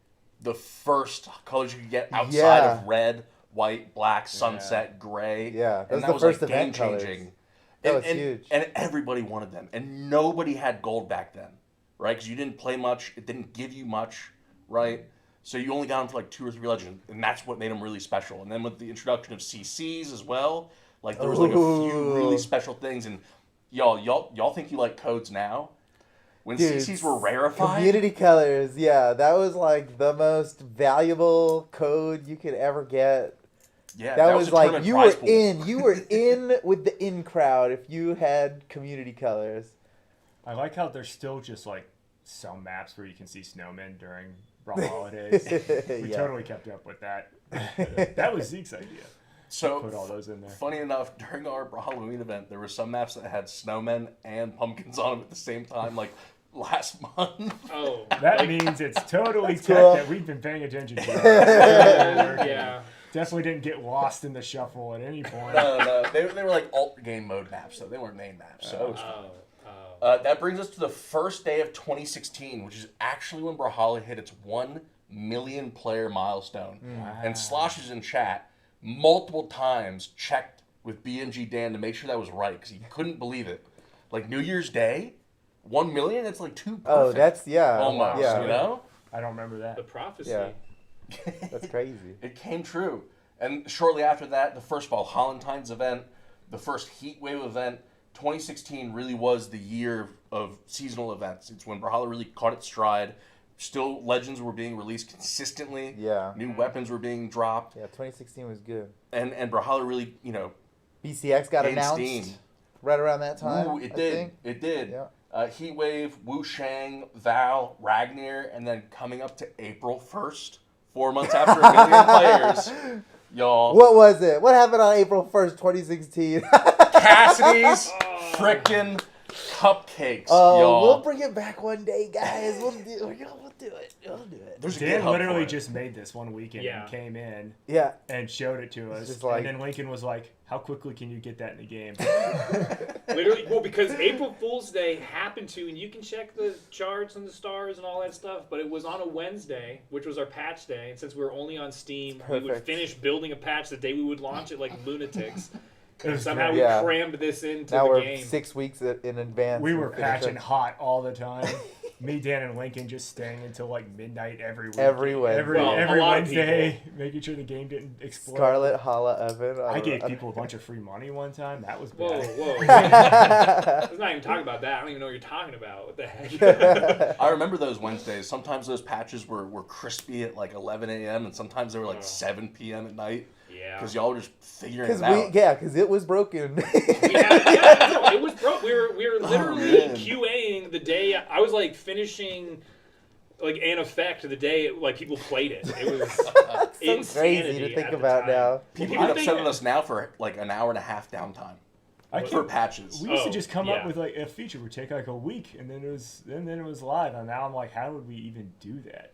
the first colors you could get outside of red, white, black, sunset, gray. Yeah, and that was the first like event game-changing. That was huge. And everybody wanted them. And nobody had gold back then, right? Because you didn't play much. It didn't give you much, right? So you only got them for like 2 or 3 legends. And that's what made them really special. And then with the introduction of CCs as well, like there was like a few really special things. And y'all think you like codes now? When CCs were rarefied? Community colors, yeah. That was like the most valuable code you could ever get. Yeah, that was like tournament you prize were pool. you were in with the in crowd if you had community colors. I like how there's still just like some maps where you can see snowmen during Brawlhalla days. We totally kept up with that. That was Zeke's idea. So put all those in there. Funny enough, during our Halloween event, there were some maps that had snowmen and pumpkins on them at the same time, like last month. Oh, that means it's totally tech cool. that we've been paying attention to. yeah. Definitely didn't get lost in the shuffle at any point. No. They were like alt game mode maps, so they weren't main maps. So it was fun. That brings us to the first day of 2016, which is actually when Brawlhalla hit its 1 million player milestone. Wow. And Slosh is in chat multiple times checked with BMG Dan to make sure that was right because he couldn't believe it. Like New Year's Day, 1 million. That's like too perfect. Oh, that's almost. Yeah. You know, I don't remember that. The prophecy. Yeah. That's crazy. It came true. And shortly after that, the first Valentine's event, the first Heatwave event, 2016 really was the year of seasonal events. It's when Brawlhalla really caught its stride. Still, legends were being released consistently. Yeah. New weapons were being dropped. Yeah, 2016 was good. And Brawlhalla really, BCX got gained announced steam. right around that time. Ooh, it did. think. It did. Yeah. Heatwave, Wu Shang, Val, Ragnar, and then coming up to April 1st, 4 months after 1 million players, y'all. What was it? What happened on April 1st, 2016? Cassidy's frickin' cupcakes, Oh, y'all. we'll bring it back one day, guys. We'll do it. We'll do it. There's a Dan GitHub literally for it. just made this one weekend Yeah. and came in Yeah. and showed it to us. just like- and then Lincoln was like, how quickly can you get that in the game? Literally, well, because April Fool's Day happened to, and you can check the charts and the stars and all that stuff, but it was on a Wednesday, which was our patch day, and since we were only on Steam, we would Perfect. finish building a patch the day we would launch it like lunatics. It was Somehow great. we Yeah. crammed this into Now the we're game. 6 weeks in advance. We were and finish patching it. hot all the time. Me, Dan, and Lincoln just staying until like midnight every week. Every Wednesday. Well, every a lot of Wednesday, making sure the game didn't explode. Scarlet Hala Oven. I gave people a bunch of free money one time. That was Whoa, bad. whoa. Let's not even talk about that. I don't even know what you're talking about. What the heck? I remember those Wednesdays. Sometimes those patches were crispy at like 11 a.m. and sometimes they were like 7 p.m. at night. Yeah. Because y'all were just figuring it out. Because it was broken. It was broke. We were Oh, literally man. QAing the day I was like finishing like an effect the day like people played it. It was so insanity crazy to think at the about time. now. People People get think- upset at us now for like an hour and a half downtime I for can't- patches. We used to Oh, just come yeah. up with like a feature would take like a week, and then it was live. And now I'm like, how would we even do that?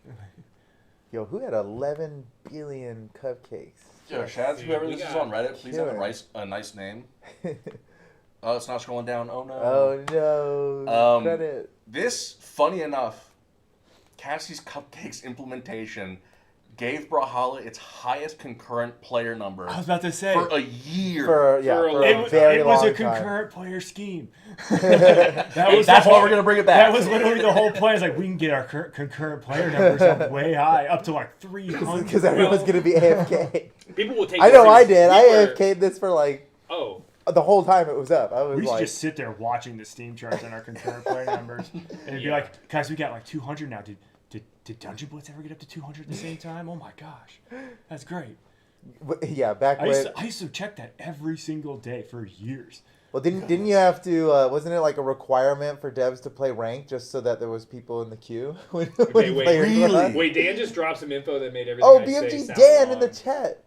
Yo, who had 11 billion cupcakes? Yo, Shads, Dude, whoever we this is got on Reddit, please have killer. a nice name. Oh, it's not scrolling down. Oh no. Oh no! Credit. This, funny enough, Cassie's Cupcakes implementation gave Brawlhalla its highest concurrent player number I was about to say for a year. For For a a very it was long a time. concurrent player scheme. That's the why we're gonna bring it back. That was literally the whole plan. Is like we can get our concurrent player numbers up way high, up to like 300. Because everyone's gonna be AFK. People will take I know I every- did. we I were- AFK'd this for like Oh. the whole time it was up. I was We used like, to just sit there watching the Steam charts on our concurrent player numbers, and it'd be Yeah. like, guys, we got like 200 now. Did Dungeon Blitz ever get up to 200 at the same time? Oh my gosh, that's great. yeah, back when. I used to check that every single day for years. Well, didn't you have to? Wasn't it like a requirement for devs to play ranked just so that there was people in the queue when Wait, players really? were on? Wait, Dan just dropped some info that made everything Oh, I say BMG sound Dan in the wrong. chat.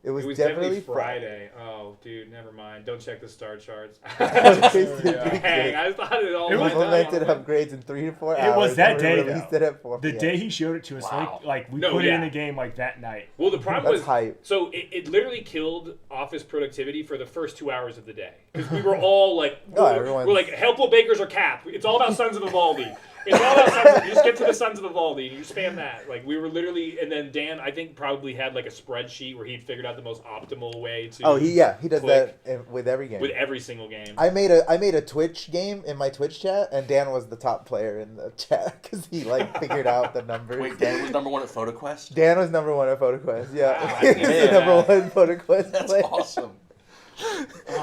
It was, It was definitely definitely Friday. Oh, dude, never mind. Don't check the star charts. Friday. Dang, I thought it all It was went Implemented down. upgrades in 3 to 4 It hours. was that and we day, released though. it at 4 The p.m. day he showed it to us, Wow. like we No, put it in yeah. the game like that night. Well, the problem That's was, hype. so it literally killed office productivity for the first 2 hours of the day. Because we were all like, everyone's- we're like, helpful bakers are cap. It's all about Sons of Vivaldi. It's all about Sons of, you just get to the Sons of Vivaldi and you spam that. Like, we were literally, and then Dan, I think, probably had like a spreadsheet where he'd figured out the most optimal way to. Oh, he does click that with every game. with every single game. I made a Twitch game in my Twitch chat, and Dan was the top player in the chat because he like figured out the numbers. Wait, Dan was number one at PhotoQuest? Dan was number 1 at PhotoQuest. Yeah, Wow, he was man. the number 1 PhotoQuest That's player. awesome.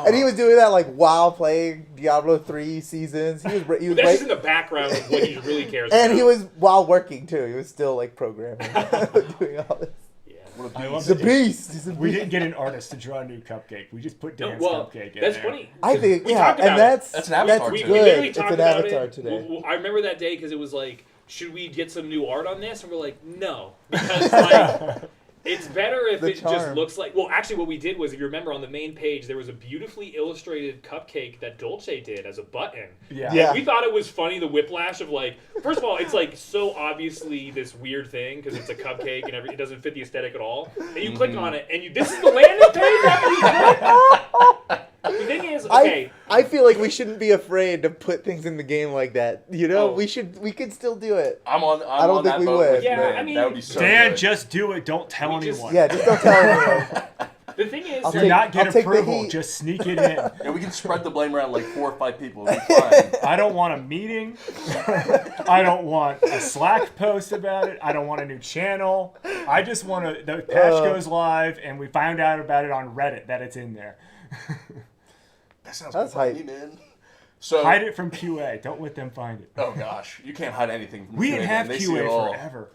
And he was doing that like while playing Diablo 3 seasons. He was But that's just in right, the background of what he really cares about. and he was while working too. He was still like programming, doing all this. Yeah. What a I beast. love He's a it. beast. He's a We beast. didn't get an artist to draw a new cupcake. We just put No, Dan's well, cupcake in that's there. funny. I think We yeah, talked and about that's That's an avatar We too. literally It's talked an about avatar it. today. Well, I remember that day because it was like, should we get some new art on this? And we're like, no, because like it's better if The it just charm. looks like. Well, actually, what we did was, if you remember, on the main page there was a beautifully illustrated cupcake that Dolce did as a button. Yeah. Yeah. And we thought it was funny, the whiplash of like, first of all, it's like so obviously this weird thing because it's a cupcake and it doesn't fit the aesthetic at all. And you click on it, and this is the landing page after you click. The thing is, okay, I feel like we shouldn't be afraid to put things in the game like that. You know, Oh. we could still do it. I'm on I don't on think that we boat would. with you, Yeah, man. I mean, that would be so Dan, good. just do it. Don't tell We just- anyone. Yeah, just don't tell anyone. the thing is, I'll Do take- not get I'll take the approval. heat. Just sneak it in. Yeah, we can spread the blame around like 4 or 5 people. It'll be fine. I don't want a meeting. I don't want a Slack post about it. I don't want a new channel. I just want to. The patch goes live, and we found out about it on Reddit that it's in there. That sounds That's good to me, hype. man. So, Hide it from QA. Don't let them find it. oh gosh, you can't hide anything from We QA, didn't man. have They see it QA all. forever.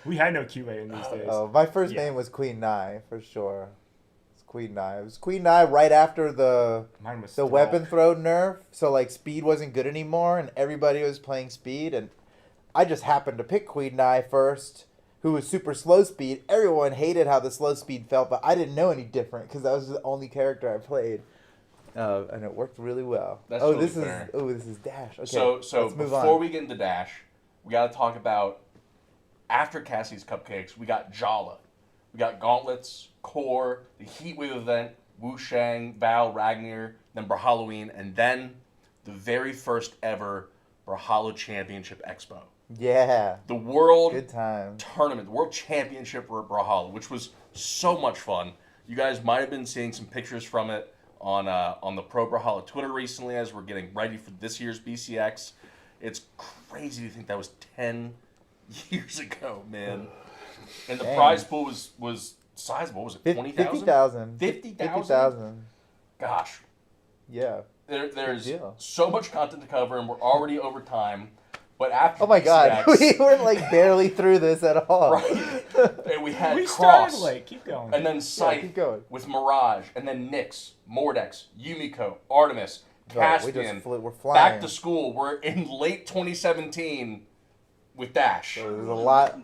We had no QA in these days. Oh, my first Yeah. name was Queen Nai for sure. It's Queen Nai. It was Queen Nai right after the Mine was the Thrall. weapon throw nerf. So like speed wasn't good anymore, and everybody was playing speed, and I just happened to pick Queen Nai first, who was super slow speed. Everyone hated how the slow speed felt, but I didn't know any different because that was the only character I played. And it worked really well. That's oh, really this fair. is this is Dash. Okay, So let's move before on. we get into Dash, we got to talk about after Cassie's Cupcakes. We got Jala, we got Gauntlets, Core, the Heatwave event, Wu Shang, Val, Ragnar, then Brawlhalloween, and then the very first ever Brawlhalla Championship Expo. Yeah, The World good time. Tournament, the World Championship for Brawlhalla, which was so much fun. You guys might have been seeing some pictures from it on the Pro Brawlhalla Twitter recently as we're getting ready for this year's BCX. It's crazy to think that was 10 years ago, man. And the Dang. prize pool was sizable. What was it, 20,000? 50,000. 50,000? 50,000. Gosh. Yeah. There's deal. so much content to cover, and we're already over time. But after Oh my god, BCX, we were like barely through this at all. right? And we had We Cross, started late. Keep going. and then Scythe keep going. with Mirage, and then Nyx, Mordex, Yumiko, Artemis, Right, we Caspian. just we're flying. Back to school. We're in late 2017 with Dash. So there's a lot.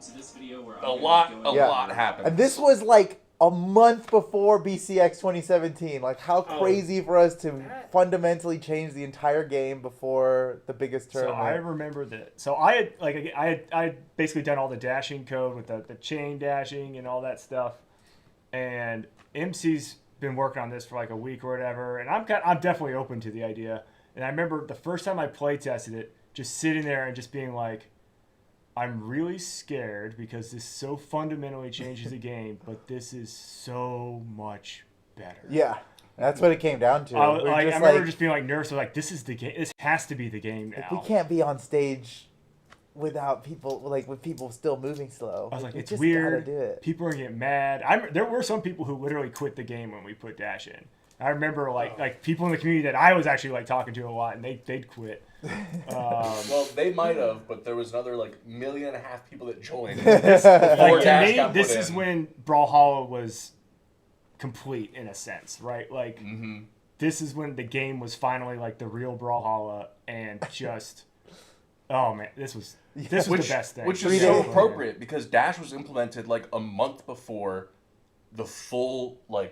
A lot happened. And this was like a month before BCX 2017. Like, how crazy for us to fundamentally change the entire game before the biggest So tournament. I remember that. So I had basically done all the dashing code with the chain dashing and all that stuff, and MC's been working on this for like a week or whatever, and I'm definitely open to the idea. And I remember the first time I play tested it, just sitting there and just being like, I'm really scared because this so fundamentally changes the game, but this is so much better. Yeah, that's what it came down to. I We're just remember just being like nervous. Like, this is the game. This has to be the game now. we can't be on stage without people, like with people still moving slow. I was like, we it's just weird. Gotta do it. People are gonna get mad. There were some people who literally quit the game when we put Dash in. I remember like people in the community that I was actually like talking to a lot, and they'd quit. Well, they might have, but there was another like 1.5 million people that joined. Like, Before to Dash me, got this put is in. when Brawlhalla was complete in a sense, right? Like, this is when the game was finally like the real Brawlhalla, and just oh man, this was the best thing. Which 3 is so days. appropriate because Dash was implemented like a month before the full launch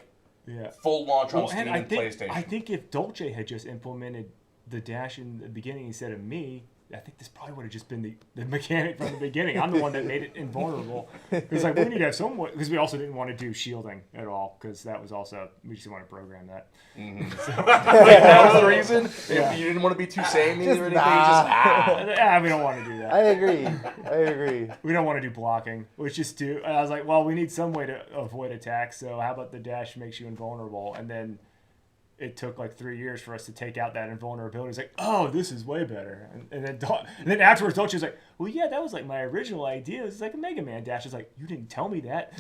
on Well, Steam and and PlayStation. I think if Dolce had just implemented the dash in the beginning instead of me, I think this probably would have just been the mechanic from the beginning. I'm the one that made it invulnerable. It's like, we need to have someone, because we also didn't want to do shielding at all, because that was also, we just didn't want to program that. Like, that was the reason. Yeah. If you didn't want to be too samey Just or anything, nah. We don't want to do that. I agree. We don't want to do blocking. Let's just do. And I was like, well, we need some way to avoid attacks. So how about the dash makes you invulnerable? And then it took like 3 years for us to take out that invulnerability. It's like, oh, this is way better. And then afterwards, Dolce was like, well, yeah, that was like my original idea. It's like a Mega Man dash. It's like, you didn't tell me that.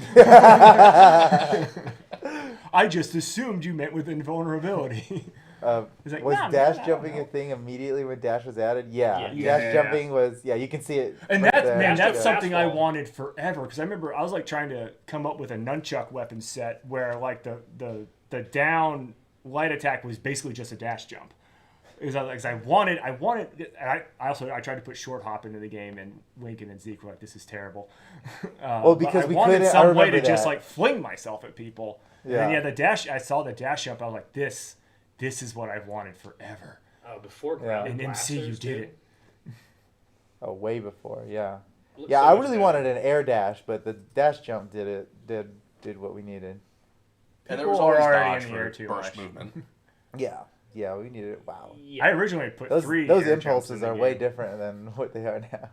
I just assumed you meant with invulnerability. It's like, Was nah, dash man, I don't jumping know. a thing immediately when dash was added? Yeah, Yeah. dash jumping was. Yeah, you can see it. And right that's there. man, that's Yeah. something I Fastball. wanted forever, because I remember I was like trying to come up with a nunchuck weapon set where like the down light attack was basically just a dash jump. It was like, 'cause I wanted. And I tried to put short hop into the game, and Lincoln and Zeke were like, "This is terrible." Well, because but I we wanted couldn't. I some way remember to just that. like fling myself at people. Yeah. And then the dash. I saw the dash jump. I was like, "This is what I've wanted forever." Before ground In MC, you blasters, did too. it. Oh, way before. Yeah. Looks Yeah, so I much really better. wanted an air dash, but the dash jump did what we needed. And there was People are always already dodge in the air for too burst much. movement. Yeah, we needed it. Wow. I originally put Those three. those air jumps in impulses the are way game. different than what they are now.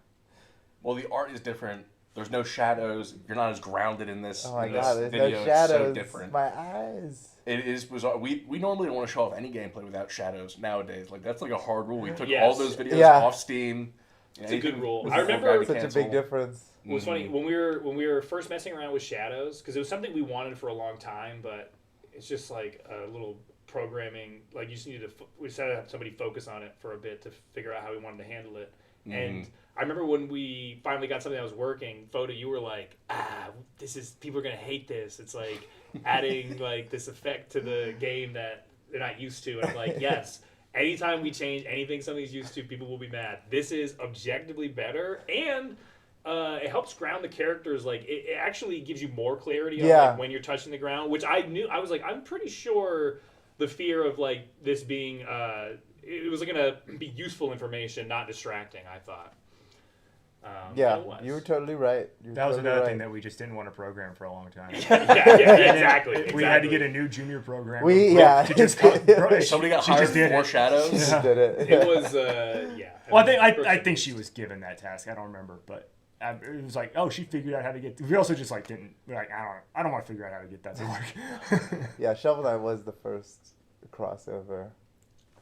Well, the art is different. There's no shadows. You're not as grounded in this. Oh my in this god, there's video. no It's shadows. so different. My eyes. It is bizarre. We normally don't want to show off any gameplay without shadows nowadays. Like, that's like a hard rule. We took Yes. all those videos Yeah. off Steam. It's a good rule. with I the remember- guy Such a cancel. big difference. It was funny when we were first messing around with shadows, because it was something we wanted for a long time, but it's just like a little programming. Like, you just needed to. We decided to have somebody focus on it for a bit to figure out how we wanted to handle it. And I remember when we finally got something that was working, Foda, you were like, people are gonna hate this. It's like adding like this effect to the game that they're not used to. And I'm like, yes. Anytime we change anything somebody's used to, people will be mad. This is objectively better, and it helps ground the characters. Like, it actually gives you more clarity on like, when you're touching the ground, which I knew. I was like, I'm pretty sure the fear of like this being it was going to be useful information, not distracting, I thought. Yeah, it was. you were totally right. That was another thing that we just didn't want to program for a long time. yeah, exactly. We had to get a new junior programmer. Yeah. To just Somebody got she hired just did for it. shadows. Just did it. It was, yeah. Well, I think she was given that task. I don't remember, but it was like, oh, she figured out how to get. We also just like didn't. We're like, I don't want to figure out how to get that to work. Yeah, Shovel Knight was the first crossover.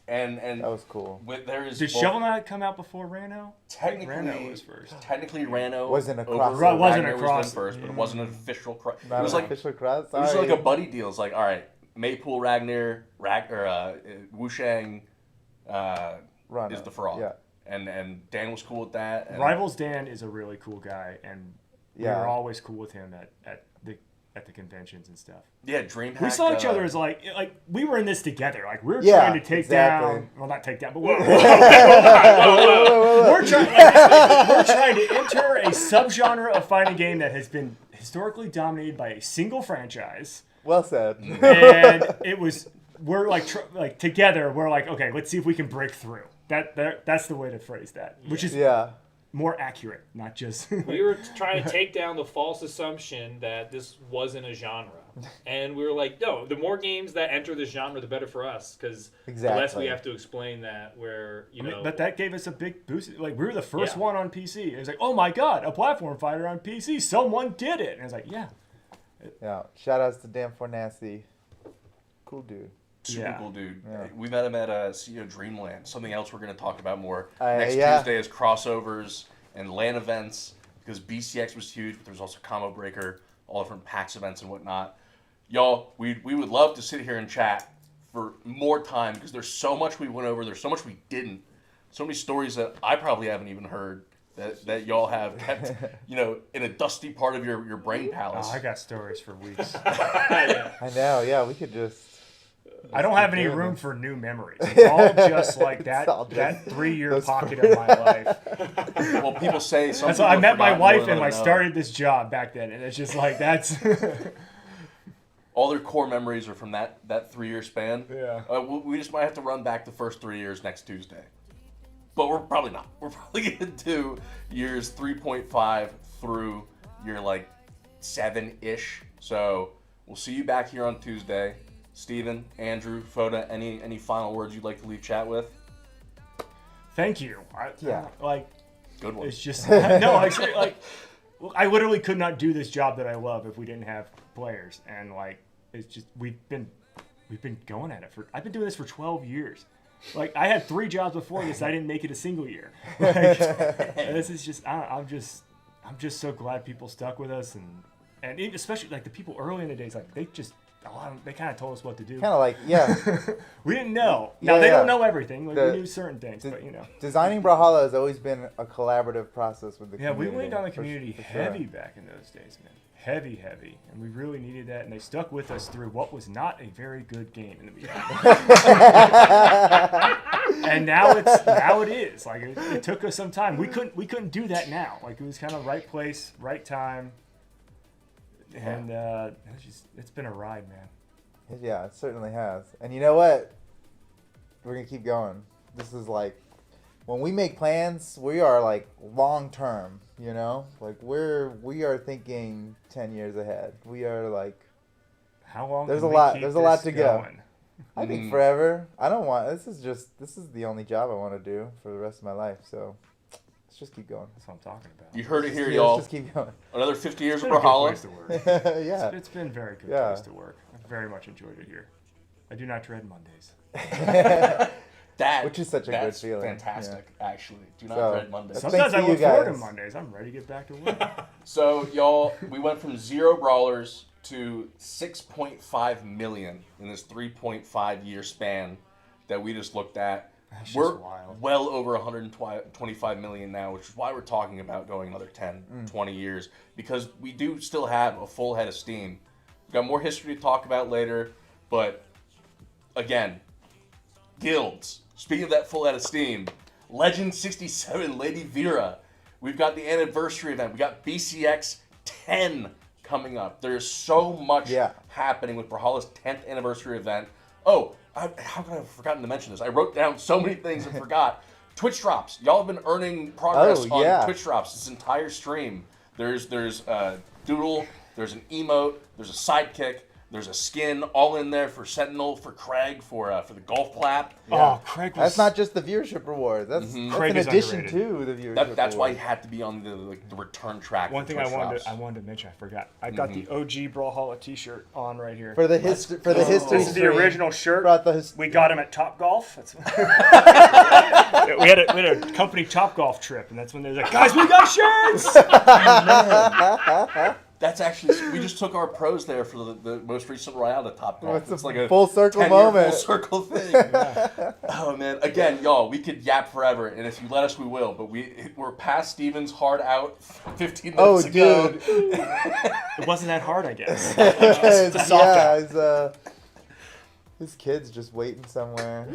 And That was cool. there is Did Shovel Knight come out before Rano? technically Rano was first. Technically, Rano Wasn't a over crossover. Wasn't a Ragnar cross- was done first, but it wasn't an official cross. Not It was an like official cross. it was Sorry. like a buddy deal. It's like, all right, Maypool Ragnar, Wushang, Rana. is the frog. Yeah. and Dan was cool with that. And Rivals Dan is a really cool guy, and we Yeah. were always cool with him at the conventions and stuff. Yeah, DreamHack. We saw each other as like we were in this together. Like we were Yeah, trying to take exactly. down, well, not take down, but we're trying to enter a subgenre of fighting game that has been historically dominated by a single franchise. Well said. And we're like together. We're like, okay, let's see if we can break through. That's the way to phrase that, which is Yeah. more accurate, not just. We were trying to take down the false assumption that this wasn't a genre. And we were like, no, the more games that enter the genre, the better for us. Because the less Exactly. we have to explain that, where, you know. But that gave us a big boost. Like, we were the first Yeah. one on PC. It was like, oh my god, a platform fighter on PC. Someone did it. And it's like, yeah. Yeah. Shout outs to Dan Fornassi. Cool dude. Super Yeah. cool dude. Yeah. We met him at CEO Dreamland. Something else we're going to talk about more Yeah. Tuesday is crossovers and LAN events, because BCX was huge, but there's also Combo Breaker, all different PAX events and whatnot. Y'all, we would love to sit here and chat for more time, because there's so much we went over, there's so much we didn't, so many stories that I probably haven't even heard that y'all have kept, in a dusty part of your brain palace. Oh, I got stories for weeks. Yeah. I know. Yeah, we could just. I don't have any doing room this. for new memories. It's all just like It's all just that 3-year those pocket of my life. Well, people say some That's people why I have met my forgotten more wife than and I I know. started this job back then, and it's just like that's. All their core memories are from that 3-year span. Yeah. We just might have to run back the first 3 years next Tuesday. But we're probably not. We're probably going to do years 3.5 through year 7-ish. So we'll see you back here on Tuesday. Steven, Andrew, Foda, any final words you'd like to leave chat with? Thank you. Yeah. Good one. It's just no. I literally could not do this job that I love if we didn't have players, and it's just we've been going at it I've been doing this for 12 years. I had 3 jobs before this. I didn't make it a single year. This is just I'm just so glad people stuck with us, and especially the people early in the days, they kind of told us what to do. Kind of yeah. We didn't know. Now Yeah, they yeah. don't know everything. We The- knew certain things, but Designing Brawlhalla has always been a collaborative process with the Yeah, we community. leaned on the for community sure. heavy back in those days, man. Heavy, and we really needed that, and they stuck with us through what was not a very good game in the beginning. And now it is. It took us some time. We couldn't do that now. It was kind of right place, right time, and it's been a ride, man. Yeah, it certainly has. And you know what? We're gonna keep going. This is when we make plans, we are long term. We are thinking 10 years ahead. We are How long? There's can a we lot- keep there's a lot this to go. going? I think forever. I don't want. This is the only job I want to do for the rest of my life. So let's just keep going. That's what I'm talking about. You heard it here, Let's y'all. just keep going. Another 50 years It's of been a good Brawlhalla. place to work. Yeah. It's been a very good Yeah. place to work. I've very much enjoyed it here. I do not dread Mondays. Which is such a good that's feeling. fantastic, actually. Do not So, dread Mondays. that's- Sometimes I to you look forward to guys. Mondays. I'm ready to get back to work. So, y'all, we went from 0 brawlers to 6.5 million in this 3.5 year span that we just looked at. That's just We're wild. well over 125 million now, which is why we're talking about going another 10, 20 years, because we do still have a full head of steam. We've got more history to talk about later, but again, guilds. Speaking of that full head of steam, Legend 67 Lady Vera. We've got the anniversary event. We got BCX 10 coming up. There's so much happening with Brawlhalla's 10th anniversary event. Oh, how could I have forgotten to mention this? I wrote down so many things and forgot. Twitch drops. Y'all have been earning progress on Twitch drops this entire stream. There's Doodle, there's an emote, there's a sidekick, there's a skin all in there for Sentinel, for Craig, for the golf clap. Oh, Craig was... That's not just the viewership reward. That's Craig an is addition underrated. to the viewership. That's why reward. he had to be on the return track. One for thing Twitch drops. I wanted to mention, I forgot. I got the OG Brawlhalla T-shirt on right here. For the history. For the history. This is the stream, original shirt. brought the We got him at Top Golf. we had a company Top Golf trip, and that's when they was like, guys, we got shirts. That's actually, we just took our pros there for the most recent Royale to Top Golf. It's a like a full circle 10-year moment. Full circle thing. Oh man! Again, y'all, we could yap forever, and if you let us, we will. But we're past Steven's hard out 15 minutes ago. Dude. It wasn't that hard, I guess. It's a soft out. His kid's just waiting somewhere.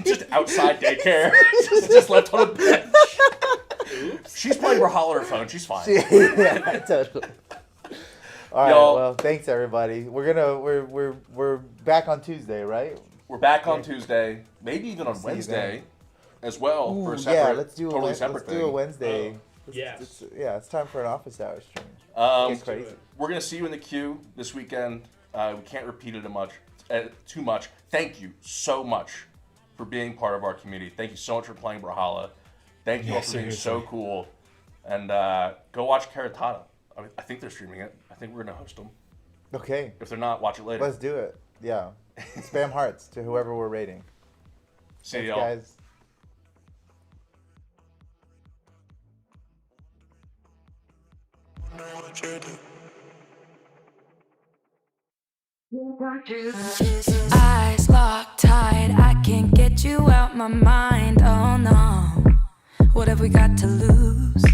Just outside daycare. just left on a bench. She's playing Brawlhalla on her phone. She's fine. Yeah, totally. All right. Y'all- Well, thanks everybody. We're back on Tuesday, right? We're back on Tuesday, maybe even on See you Wednesday as well for a Ooh, separate, yeah, let's do totally a separate let's do a thing. Wednesday. Yes. It's time for an office hour stream. Get crazy. We're gonna see you in the queue this weekend. We can't repeat it too much. Thank you so much for being part of our community. Thank you so much for playing Brawlhalla. Thank you all for being so cool. And go watch Caratada. I think they're streaming it. I think we're gonna host them. Okay, If they're not, watch it later. let's do it. Yeah, spam hearts to whoever we're rating. See Thanks, y'all. guys. Eyes locked tight, I can't get you out my mind. Oh no, what have we got to lose?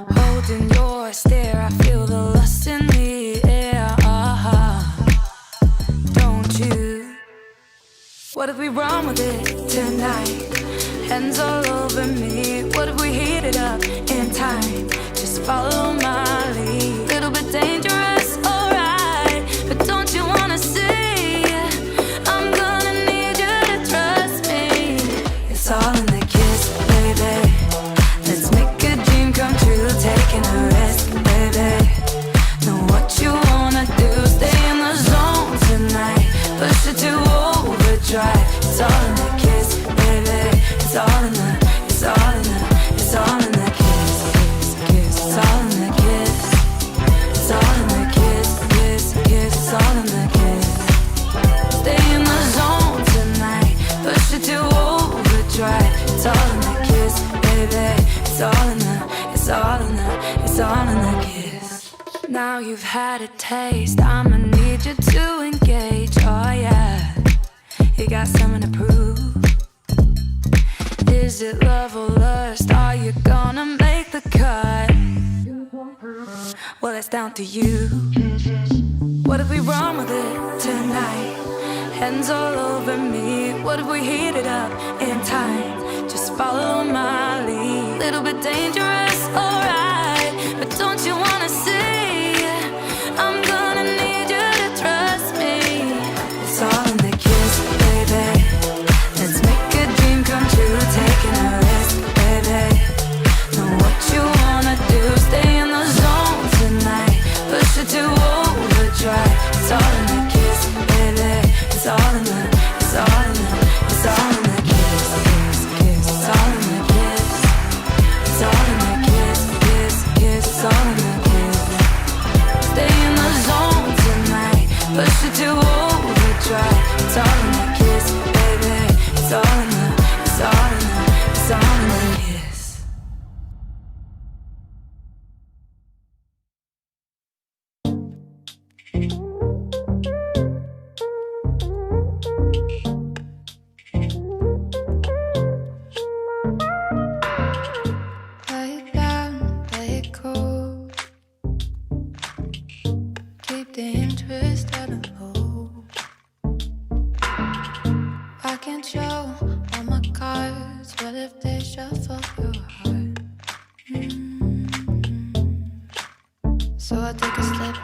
Holding your stare, I feel the lust in the air. Don't you? What if we run with it tonight? Hands all over me. What if we heat it up in time? Just follow my lead. Little bit dangerous, alright. But don't you wanna see? I'm gonna need you to trust me. It's all in the kiss, baby. Let's make a dream come true. Taking a risk, baby. Know what you wanna do. Stay in the zone tonight. Push it to overdrive. It's all in the kiss, baby. It's all in the, it's all in the, it's all in the kiss, kiss, kiss. It's all in the kiss. It's all in the kiss, kiss, kiss. It's all in the kiss. Stay in the zone tonight. Push it to overdrive. It's all in the kiss, baby. It's all in the, it's all in the, it's all in the kiss. Now you've had a taste. I'ma need you to engage. Oh yeah, you got something to prove. Is it love or lust? Are you gonna make the cut? Well, it's down to you. What if we run with it tonight? Hands all over me. What if we heat it up in time? Just follow my lead. Little bit dangerous, alright. But don't you wanna see? I'm gonna need you to trust me. It's all in the kiss, baby. Let's make a dream come true. Taking a risk, baby. Know what you wanna do. Stay in the zone tonight. Push it to overdrive. It's all in the kiss, baby. It's all in the, it's all in the, it's all in the kiss, kiss, kiss. It's all in the kiss. It's all in the kiss, kiss, kiss. It's all in the kiss. Stay in the zone tonight. Push it to overdrive. It's all in the kiss, baby. It's all in the, it's all in the, it's all in the kiss. Lay it down, lay it cool. Keep the interest at a low. I can't show all my cards. What if they shuffle your heart? So I take a step